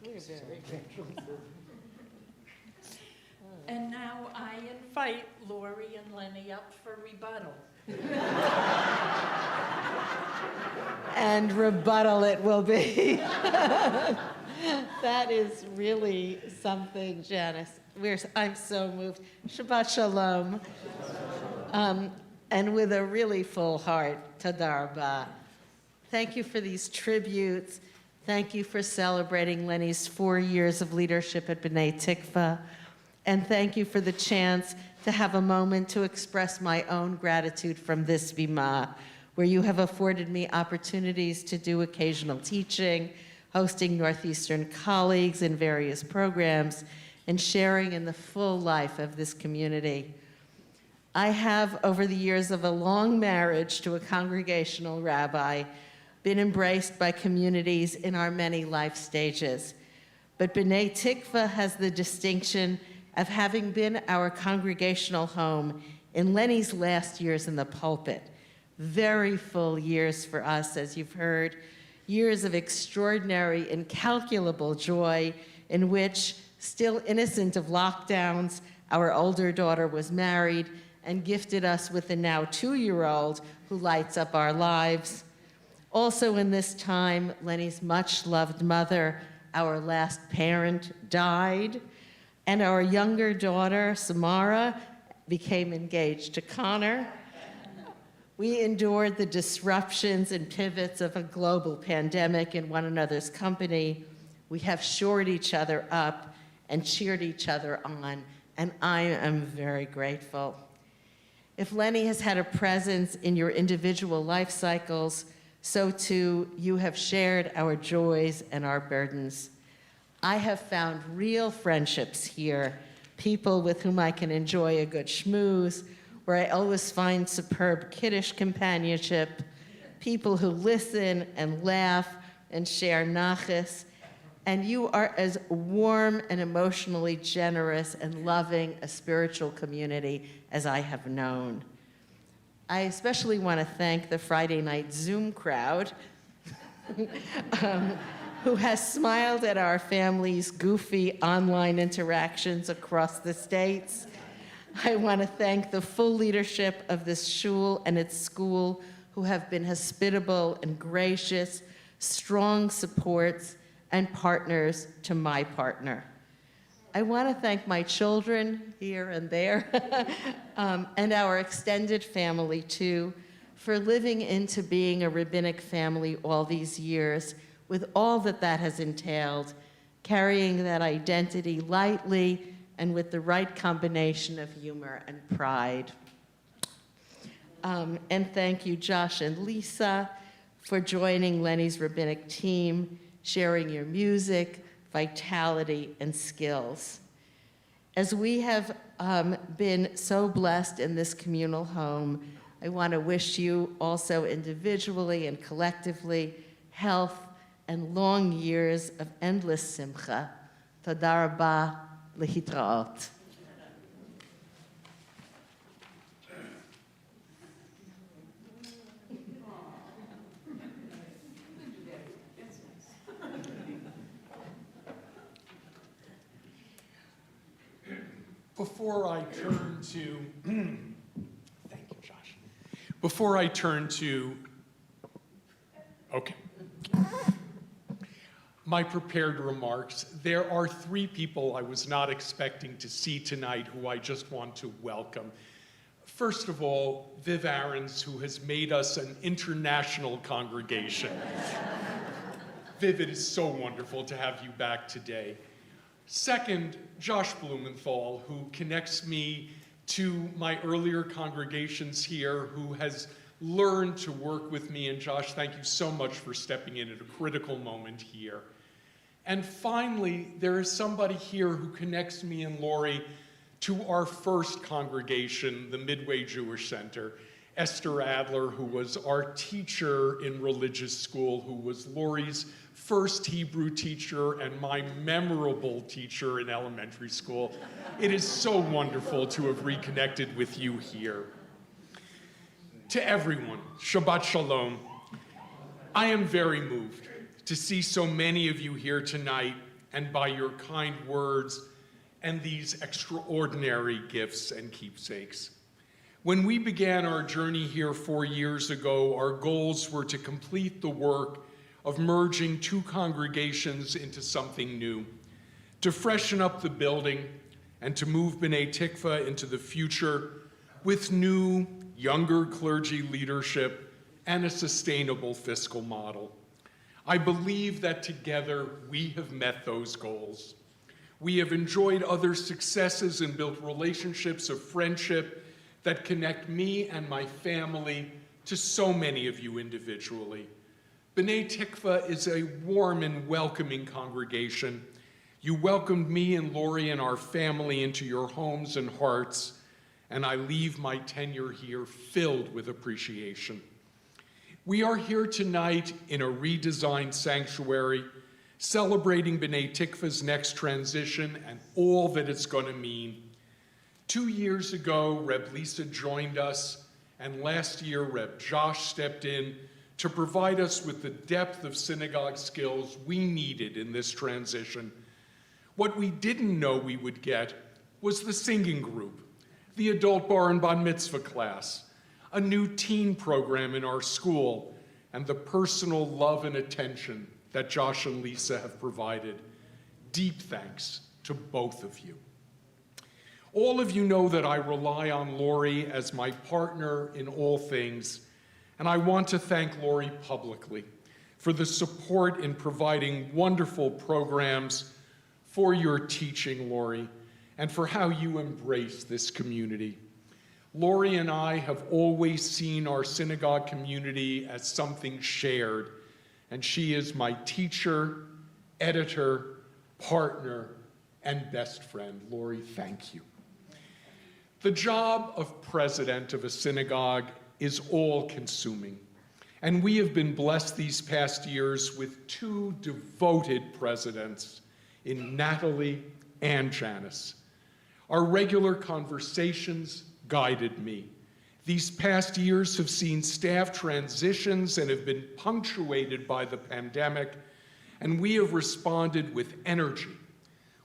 We're very grateful. And now I invite Lori and Lenny up for rebuttal. And rebuttal it will be. That is really something, Janice. I'm so moved. Shabbat Shalom. And with a really full heart, Tadar Rabbi. Thank you for these tributes. Thank you for celebrating Lenny's 4 years of leadership at B'nai Tikva. And thank you for the chance to have a moment to express my own gratitude from this bima, where you have afforded me opportunities to do occasional teaching, hosting Northeastern colleagues in various programs, and sharing in the full life of this community. I have, over the years of a long marriage to a congregational rabbi, been embraced by communities in our many life stages. But B'nai Tikva has the distinction of having been our congregational home in Lenny's last years in the pulpit. Very full years for us, as you've heard, years of extraordinary, incalculable joy in which, still innocent of lockdowns, our older daughter was married and gifted us with a now 2-year-old who lights up our lives. Also in this time, Lenny's much-loved mother, our last parent, died, and our younger daughter, Samara, became engaged to Connor. We endured the disruptions and pivots of a global pandemic in one another's company. We have shored each other up and cheered each other on, and I am very grateful. If Lenny has had a presence in your individual life cycles, so too you have shared our joys and our burdens. I have found real friendships here, people with whom I can enjoy a good schmooze, where I always find superb kiddush companionship, people who listen and laugh and share nachas, and you are as warm and emotionally generous and loving a spiritual community as I have known. I especially want to thank the Friday night Zoom crowd who has smiled at our family's goofy online interactions across the states. I want to thank the full leadership of this shul and its school who have been hospitable and gracious, strong supports and partners to my partner. I want to thank my children here and there and our extended family too for living into being a rabbinic family all these years with all that that has entailed, carrying that identity lightly and with the right combination of humor and pride. And thank you, Josh and Lisa, for joining Lenny's rabbinic team, sharing your music, vitality, and skills. As we have been so blessed in this communal home, I want to wish you also individually and collectively health and long years of endless simcha. Toda rabba, lehitraot. Before I turn to, thank you, Josh. Before I turn to, okay, my prepared remarks, there are 3 people I was not expecting to see tonight who I just want to welcome. First of all, Viv Aarons, who has made us an international congregation. Viv, it is so wonderful to have you back today. Second, Josh Blumenthal, who connects me to my earlier congregations here, who has learned to work with me. And Josh, thank you so much for stepping in at a critical moment here. And finally, there is somebody here who connects me and Lori to our first congregation, the Midway Jewish Center. Esther Adler, who was our teacher in religious school, who was Lori's first Hebrew teacher and my memorable teacher in elementary school. It is so wonderful to have reconnected with you here. To everyone, Shabbat Shalom. I am very moved to see so many of you here tonight and by your kind words and these extraordinary gifts and keepsakes. When we began our journey here 4 years ago, our goals were to complete the work of merging two congregations into something new, to freshen up the building and to move B'nai Tikva into the future with new, younger clergy leadership and a sustainable fiscal model. I believe that together we have met those goals. We have enjoyed other successes and built relationships of friendship that connect me and my family to so many of you individually. B'nai Tikva is a warm and welcoming congregation. You welcomed me and Lori and our family into your homes and hearts, and I leave my tenure here filled with appreciation. We are here tonight in a redesigned sanctuary, celebrating B'nai Tikva's next transition and all that it's going to mean. 2 years ago, Reb Lisa joined us, and last year, Reb Josh stepped in to provide us with the depth of synagogue skills we needed in this transition. What we didn't know we would get was the singing group, the adult bar and bat mitzvah class, a new teen program in our school, and the personal love and attention that Josh and Lisa have provided. Deep thanks to both of you. All of you know that I rely on Lori as my partner in all things, and I want to thank Lori publicly for the support in providing wonderful programs, for your teaching, Lori, and for how you embrace this community. Lori and I have always seen our synagogue community as something shared, and she is my teacher, editor, partner, and best friend. Lori, thank you. The job of president of a synagogue is all-consuming, and we have been blessed these past years with two devoted presidents in Natalie and Janice. Our regular conversations guided me. These past years have seen staff transitions and have been punctuated by the pandemic, and we have responded with energy,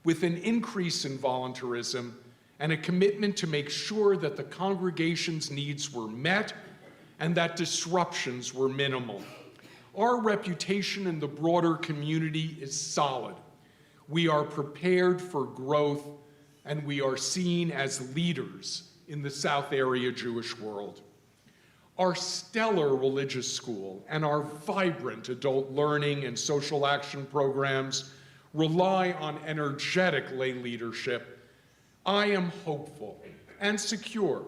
with an increase in volunteerism, and a commitment to make sure that the congregation's needs were met and that disruptions were minimal. Our reputation in the broader community is solid. We are prepared for growth, and we are seen as leaders in the South Area Jewish world. Our stellar religious school and our vibrant adult learning and social action programs rely on energetic lay leadership. I am hopeful and secure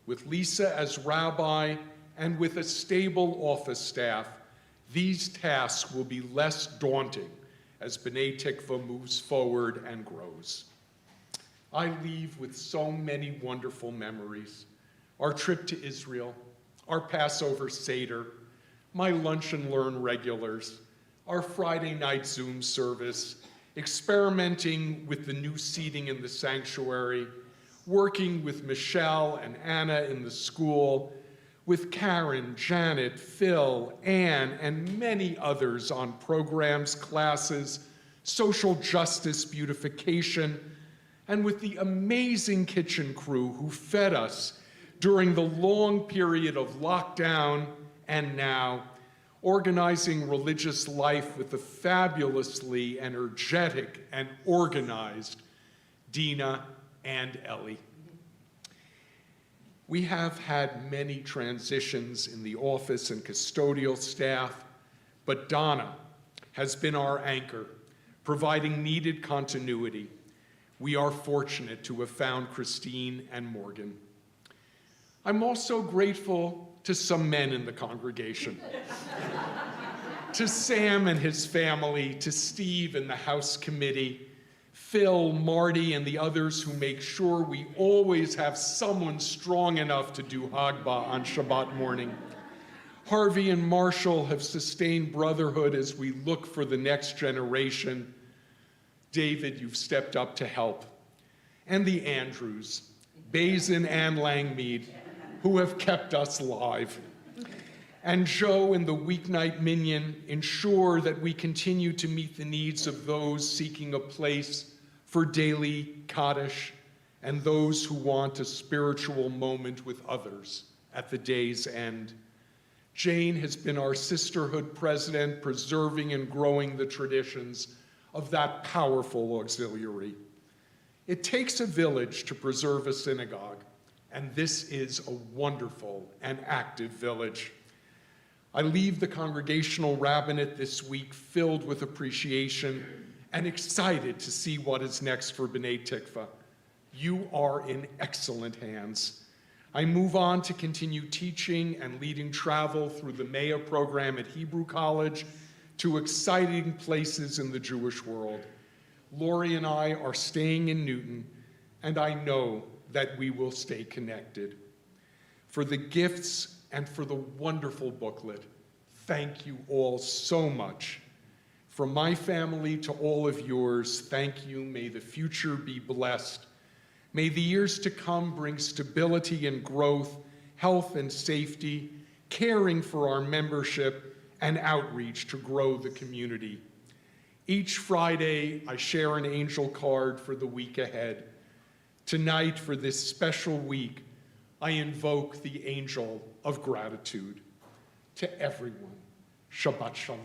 with Lisa as rabbi and with a stable office staff, these tasks will be less daunting as B'nai Tikva moves forward and grows. I leave with so many wonderful memories. Our trip to Israel, our Passover Seder, my Lunch and Learn regulars, our Friday night Zoom service, experimenting with the new seating in the sanctuary, working with Michelle and Anna in the school, with Karen, Janet, Phil, Ann, and many others on programs, classes, social justice beautification, and with the amazing kitchen crew who fed us during the long period of lockdown and now, organizing religious life with the fabulously energetic and organized Dina and Ellie. We have had many transitions in the office and custodial staff, but Donna has been our anchor, providing needed continuity. We are fortunate to have found Christine and Morgan. I'm also grateful to some men in the congregation. To Sam and his family, to Steve and the house committee, Phil, Marty, and the others who make sure we always have someone strong enough to do Hagbah on Shabbat morning. Harvey and Marshall have sustained brotherhood as we look for the next generation. David, you've stepped up to help. And the Andrews, Bazin and Langmead, who have kept us live. And Joe and the weeknight minion ensure that we continue to meet the needs of those seeking a place for daily Kaddish and those who want a spiritual moment with others at the day's end. Jane has been our sisterhood president, preserving and growing the traditions of that powerful auxiliary. It takes a village to preserve a synagogue, and this is a wonderful and active village. I leave the congregational rabbinate this week filled with appreciation and excited to see what is next for B'nai Tikva. You are in excellent hands. I move on to continue teaching and leading travel through the Maya program at Hebrew College to exciting places in the Jewish world. Lori and I are staying in Newton, and I know that we will stay connected. For the gifts and for the wonderful booklet, thank you all so much. From my family to all of yours, thank you. May the future be blessed. May the years to come bring stability and growth, health and safety, caring for our membership, and outreach to grow the community. Each Friday, I share an angel card for the week ahead. Tonight, for this special week, I invoke the angel of gratitude. To everyone, Shabbat Shalom.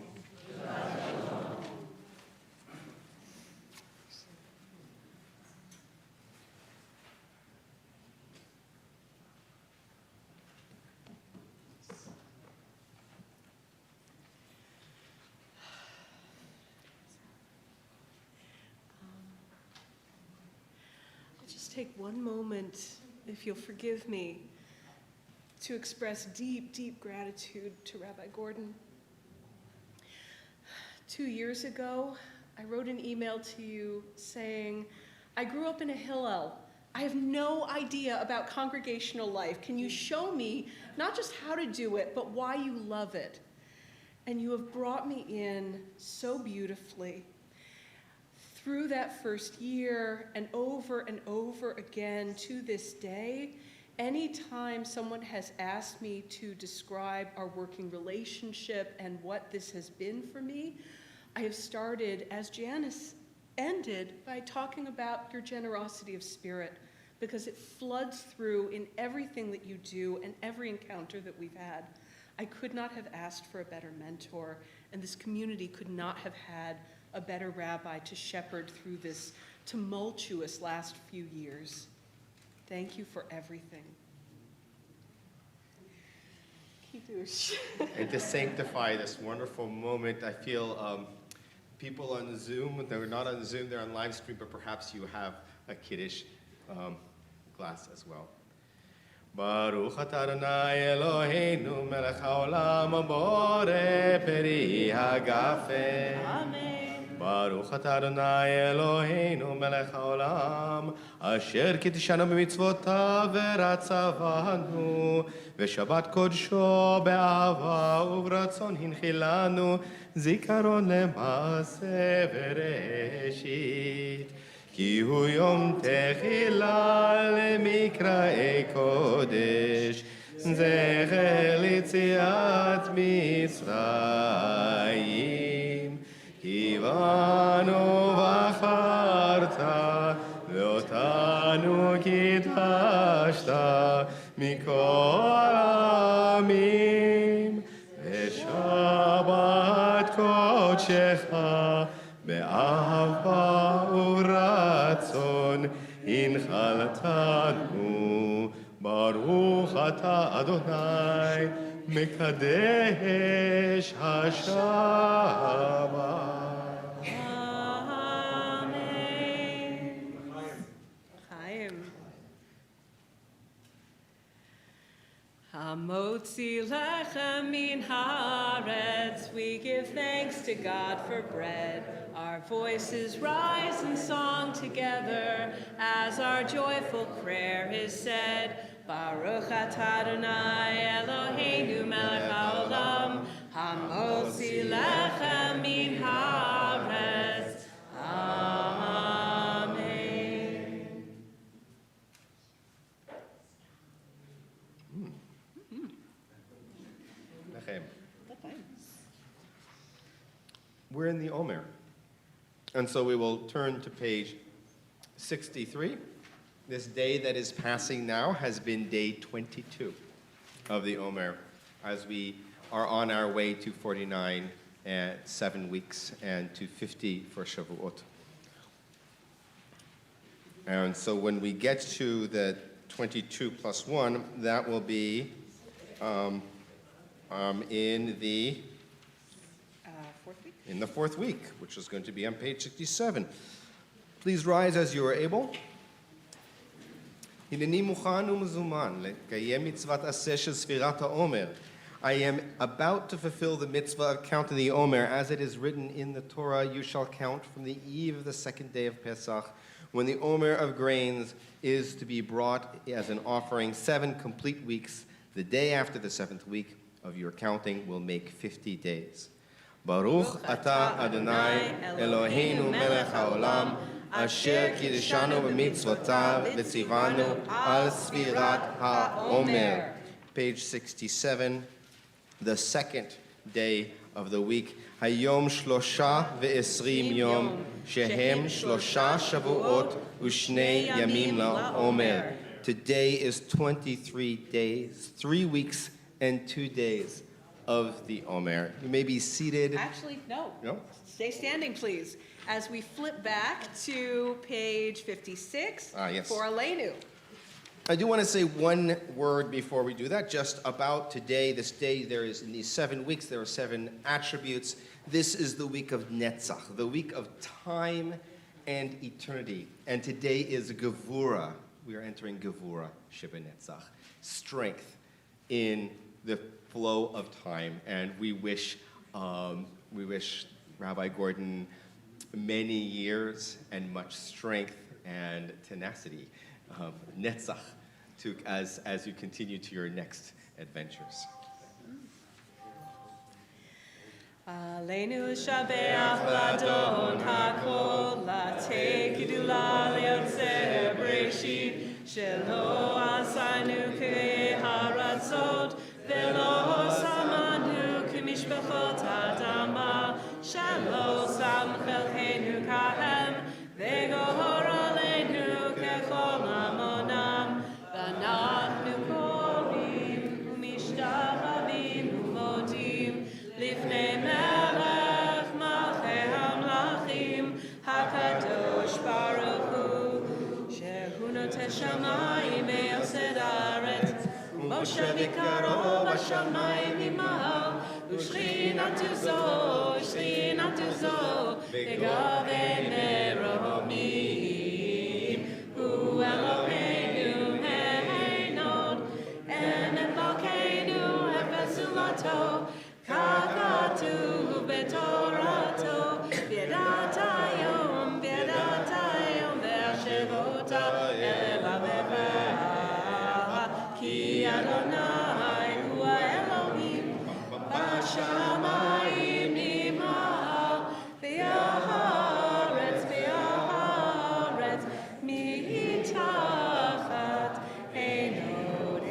I'll just take one moment, if you'll forgive me, to express deep, deep gratitude to Rabbi Gordon. 2 years ago, I wrote an email to you saying, I grew up in a Hillel. I have no idea about congregational life. Can you show me not just how to do it, but why you love it? And you have brought me in so beautifully. Through that first year and over again to this day, anytime someone has asked me to describe our working relationship and what this has been for me, I have started, as Janice ended, by talking about your generosity of spirit, because it floods through in everything that you do and every encounter that we've had. I could not have asked for a better mentor, and this community could not have had a better rabbi to shepherd through this tumultuous last few years. Thank you for everything. Kiddush. And to sanctify this wonderful moment, I feel people on Zoom, they're not on Zoom, they're on live stream, but perhaps you have a Kiddush glass as well. Baruch atah Adonai Eloheinu melech haolam borei peri hagafen. Amen. Baruch atah Adonai Eloheinu melech haolam asher קידשנו במצוותיו ורצבנו ושבת קודשו באהבה וברצון הנחילנו זיכרון למעשה בראשית כי הוא יום תחילה למקראי קודש זכר ליציאת מצרים כי בנו בחרת ואותנו קידשת מכל העמים ושבת קודשך באהבה ורצון הנחלתנו ברוך אתה אדוני מקדש השבת. Hamotzi lechem min haaretz, we give thanks to God for bread. Our voices rise in song together as our joyful prayer is said. Baruch atah Adonai Eloheinu melech haolam, hamotzi lechem min haaretz. Amen. Lechem. We're in the Omer. And so we will turn to page 63. This day that is passing now has been day 22 of the Omer, as we are on our way to 49 and 7 weeks and to 50 for Shavuot. And so when we get to the 22 plus 1, that will be in the in the fourth week, which is going to be on page 67. Please rise as you are able. הנני מוכן ומזומן לקיים מצוות עשה של ספירת העומר. I am about to fulfill the mitzvah of counting the Omer, as it is written in the Torah, you shall count from the eve of the second day of Pesach, when the Omer of grains is to be brought as an offering 7 complete weeks. The day after the 7th week of your counting will make 50 days. Baruch atah Adonai Eloheinu melech haolam, asher kiddushanu b'mitzvotav v'tzivanu al sfirat ha'omer. Page 67, the second day of the week. Hayom shlosha ve'esrim yom, shehem shlosha shavuot u'shnei yamim la'omer. Today is 23 days, 3 weeks and 2 days of the Omer. You may be seated. Actually, no. No? Stay standing, please, as we flip back to page 56 Yes. for Aleinu. I do want to say one word before we do that, just about today. This day, there is, in these 7 weeks, there are 7 attributes. This is the week of Netzach, the week of time and eternity. And today is Gevura. We are entering Gevura, Sheba Netzach, strength in the flow of time. And we wish Rabbi Gordon many years and much strength and tenacity, netzach, as you continue to your next adventures. Aleinu shabeach ladon hakol, latei gidula leotzer breshit, shelo asanu keharatzot, velo samanu kemishpachot adama, shelo sam chelchenu kahem, vegor aleinu kechol amonam, v'anachnu korim u'mishtabavim u'modim, lifnei melech malchei hamlachim, hakadosh baruch hu, shehu noteh shamayim ve'yosed haaretz, Moshe v'karo b'shamayim imaho, u'shchinatu zo, v'gavei meromim, hu Eloheinu heinod, en Elokeinu efezulato, kakatu b'torato, v'yedat hayom, ve'ashevota elavecha, ki Adonai hu Elohim, b'shamayim imaho, v'yaharetz mitachat einod.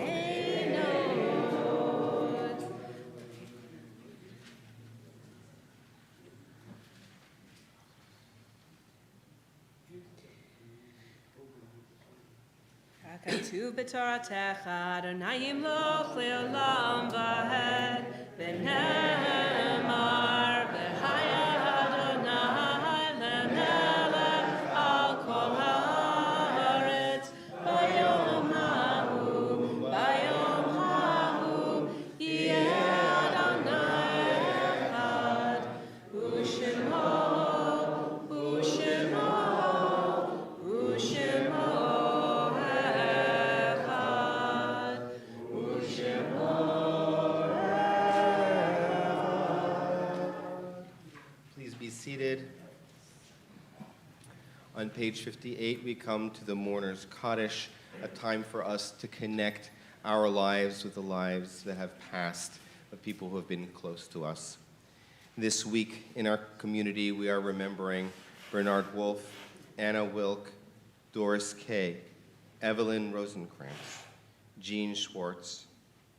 Hakatu b'toratecha Adonai yimloch le'olam v'hed, v'nemar v'haya Adonai le'melech al kol haaretz, bayom hahu yeh Adonai echad, u'shemo echad, u'shemo page 58, we come to the mourner's Kaddish, a time for us to connect our lives with the lives that have passed, of people who have been close to us. This week in our community, we are remembering Bernard Wolf, Anna Wilk, Doris Kay, Evelyn Rosenkrantz, Jean Schwartz,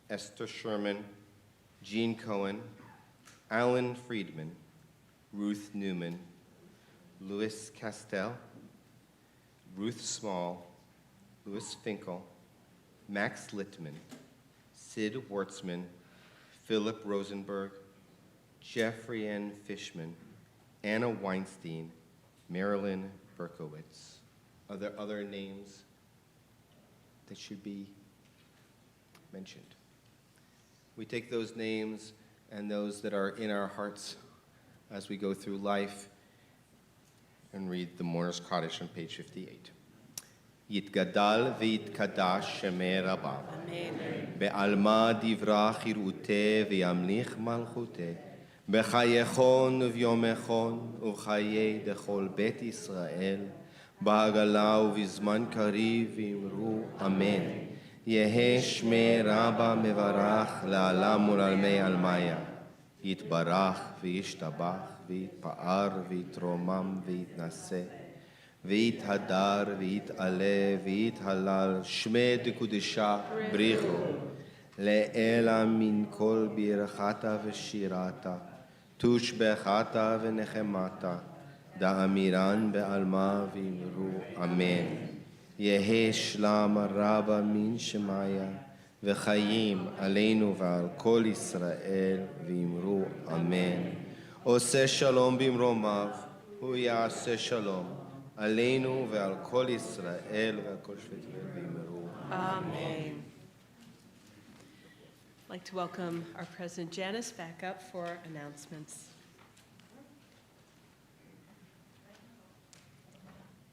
Esther Sherman, Jean Cohen, Alan Friedman, Ruth Newman, Louis Castell, Ruth Small, Louis Finkel, Max Littman, Sid Wartzman, Philip Rosenberg, Jeffrey N. Fishman, Anna Weinstein, Marilyn Berkowitz. Are there other names that should be mentioned? We take those names and those that are in our hearts as we go through life and read the Mourner's Kaddish on page 58. יתגדל ויתקדש שמי רבה. בעלמא דברה חירותי וימליך מלכותי. בחייכון וביומכון ובחיי דכל בית ישראל. בעגלה ובזמן קריב אמרו אמן. יהא שמי רבה מברך לעלם ולעלמי עלמיה. יתברך וישתבח ויתפאר ויתרומם ויתנשא. ויתהדר ויתעלה ויתהלל שמי דקודשה בריחו. לאלה מן כל ברכתה ושירתה. תושבחתה ונחמתה. דאמירן בעלמה ואמרו אמן. יהא שלום רבה מן שמיה, וחיים עלינו ועל כל ישראל, ואמרו אמן. עושה שלום במרומיו, הוא יעשה שלום, עלינו ועל כל ישראל ועל כל שבטים, ואמרו Amen. I'd like to welcome our President Janice back up for announcements.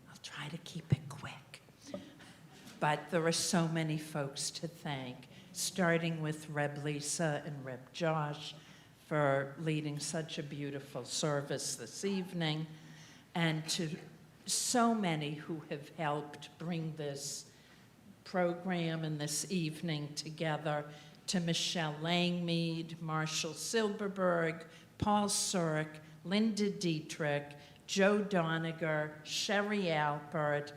I'll try to keep it quick. But there are so many folks to thank, starting with Reb Lisa and Reb Josh for leading such a beautiful service this evening, and to so many who have helped bring this program and this evening together, to Michelle Langmead, Marshall Silberberg, Paul Surik, Linda Dietrich, Joe Doniger, Sherry Alpert,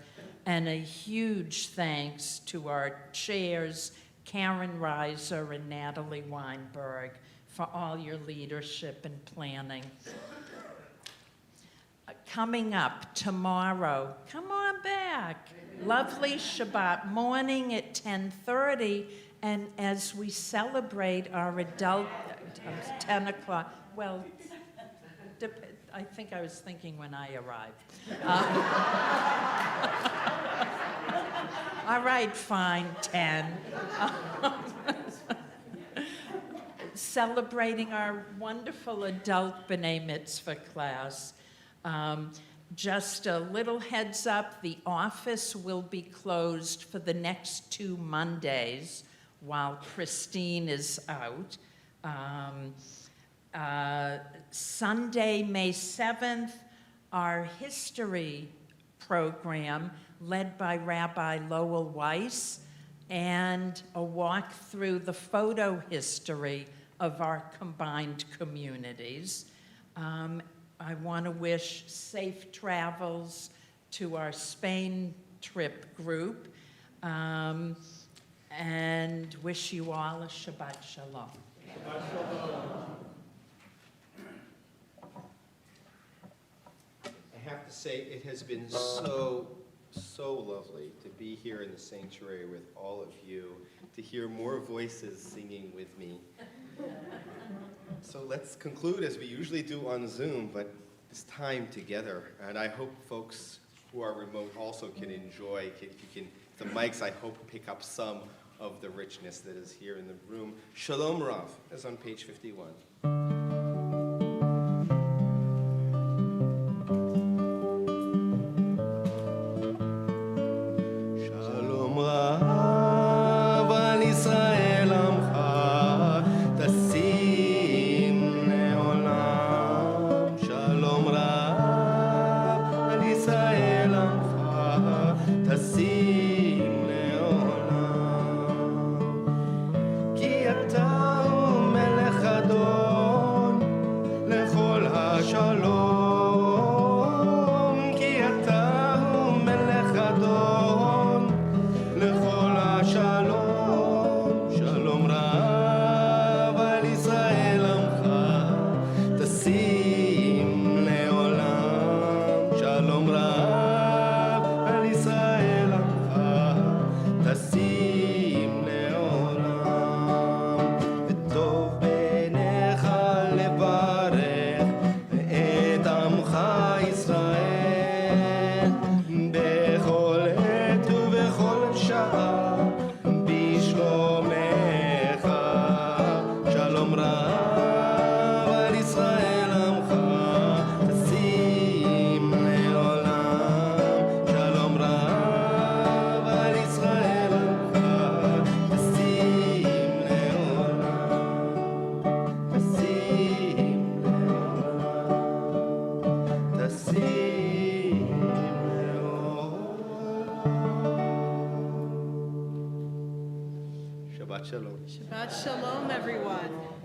and a huge thanks to our chairs, Karen Reiser and Natalie Weinberg, for all your leadership and planning. Coming up tomorrow, come on back, lovely Shabbat morning at 10:30, and as we celebrate our adult, 10 o'clock, well, I think I was thinking when I arrived. All right, fine, 10. Celebrating our wonderful adult B'nai Mitzvah class. Just a little heads up, the office will be closed for the next 2 Mondays while Christine is out. Sunday, May 7th, our history program led by Rabbi Lowell Weiss, and a walk through the photo history of our combined communities. I want to wish safe travels to our Spain trip group, and wish you all a Shabbat Shalom. I have to say, it has been so lovely to be here in the sanctuary with all of you, to hear more voices singing with me. So let's conclude as we usually do on Zoom, but this time together. And I hope folks who are remote also can enjoy, the mics, I hope, pick up some of the richness that is here in the room. Shalom Rav, as on page 51. Israel Shabbat Shalom. Shabbat Shalom, everyone.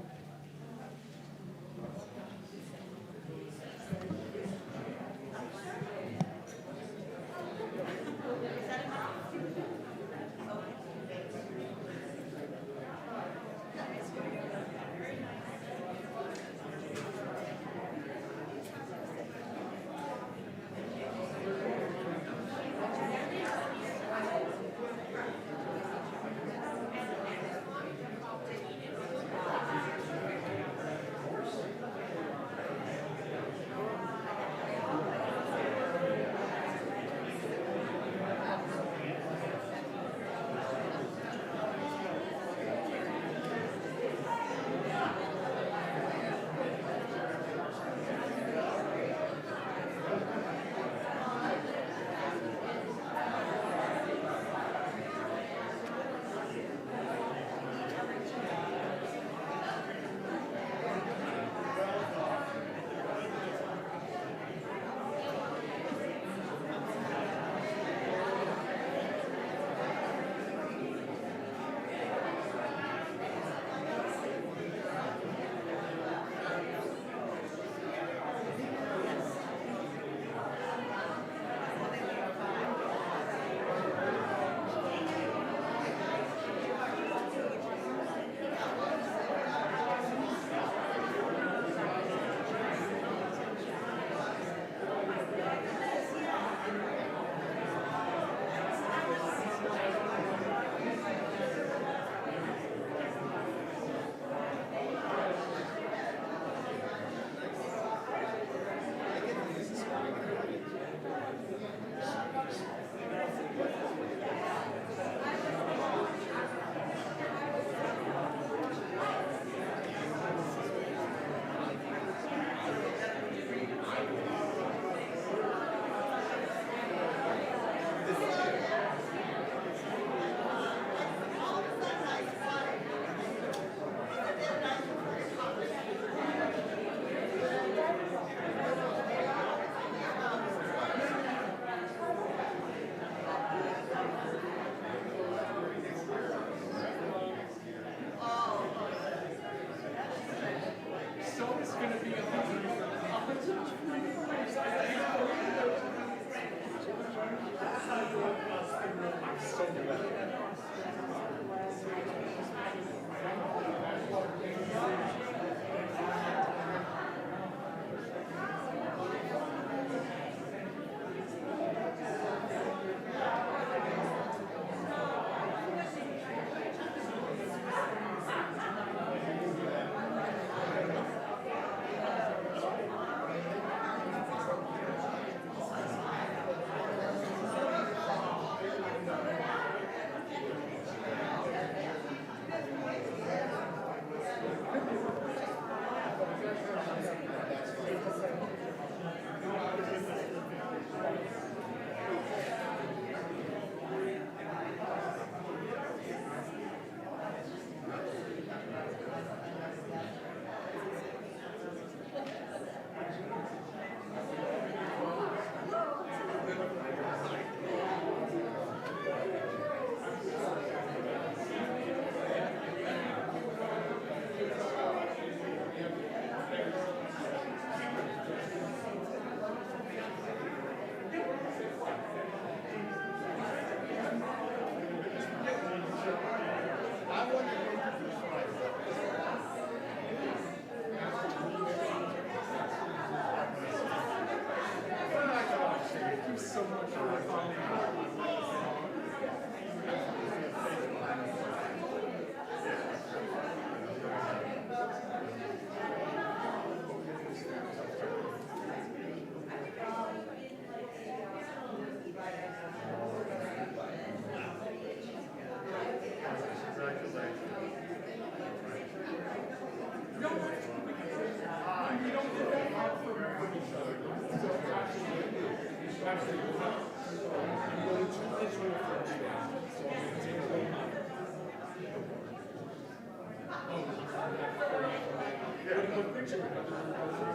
Picture.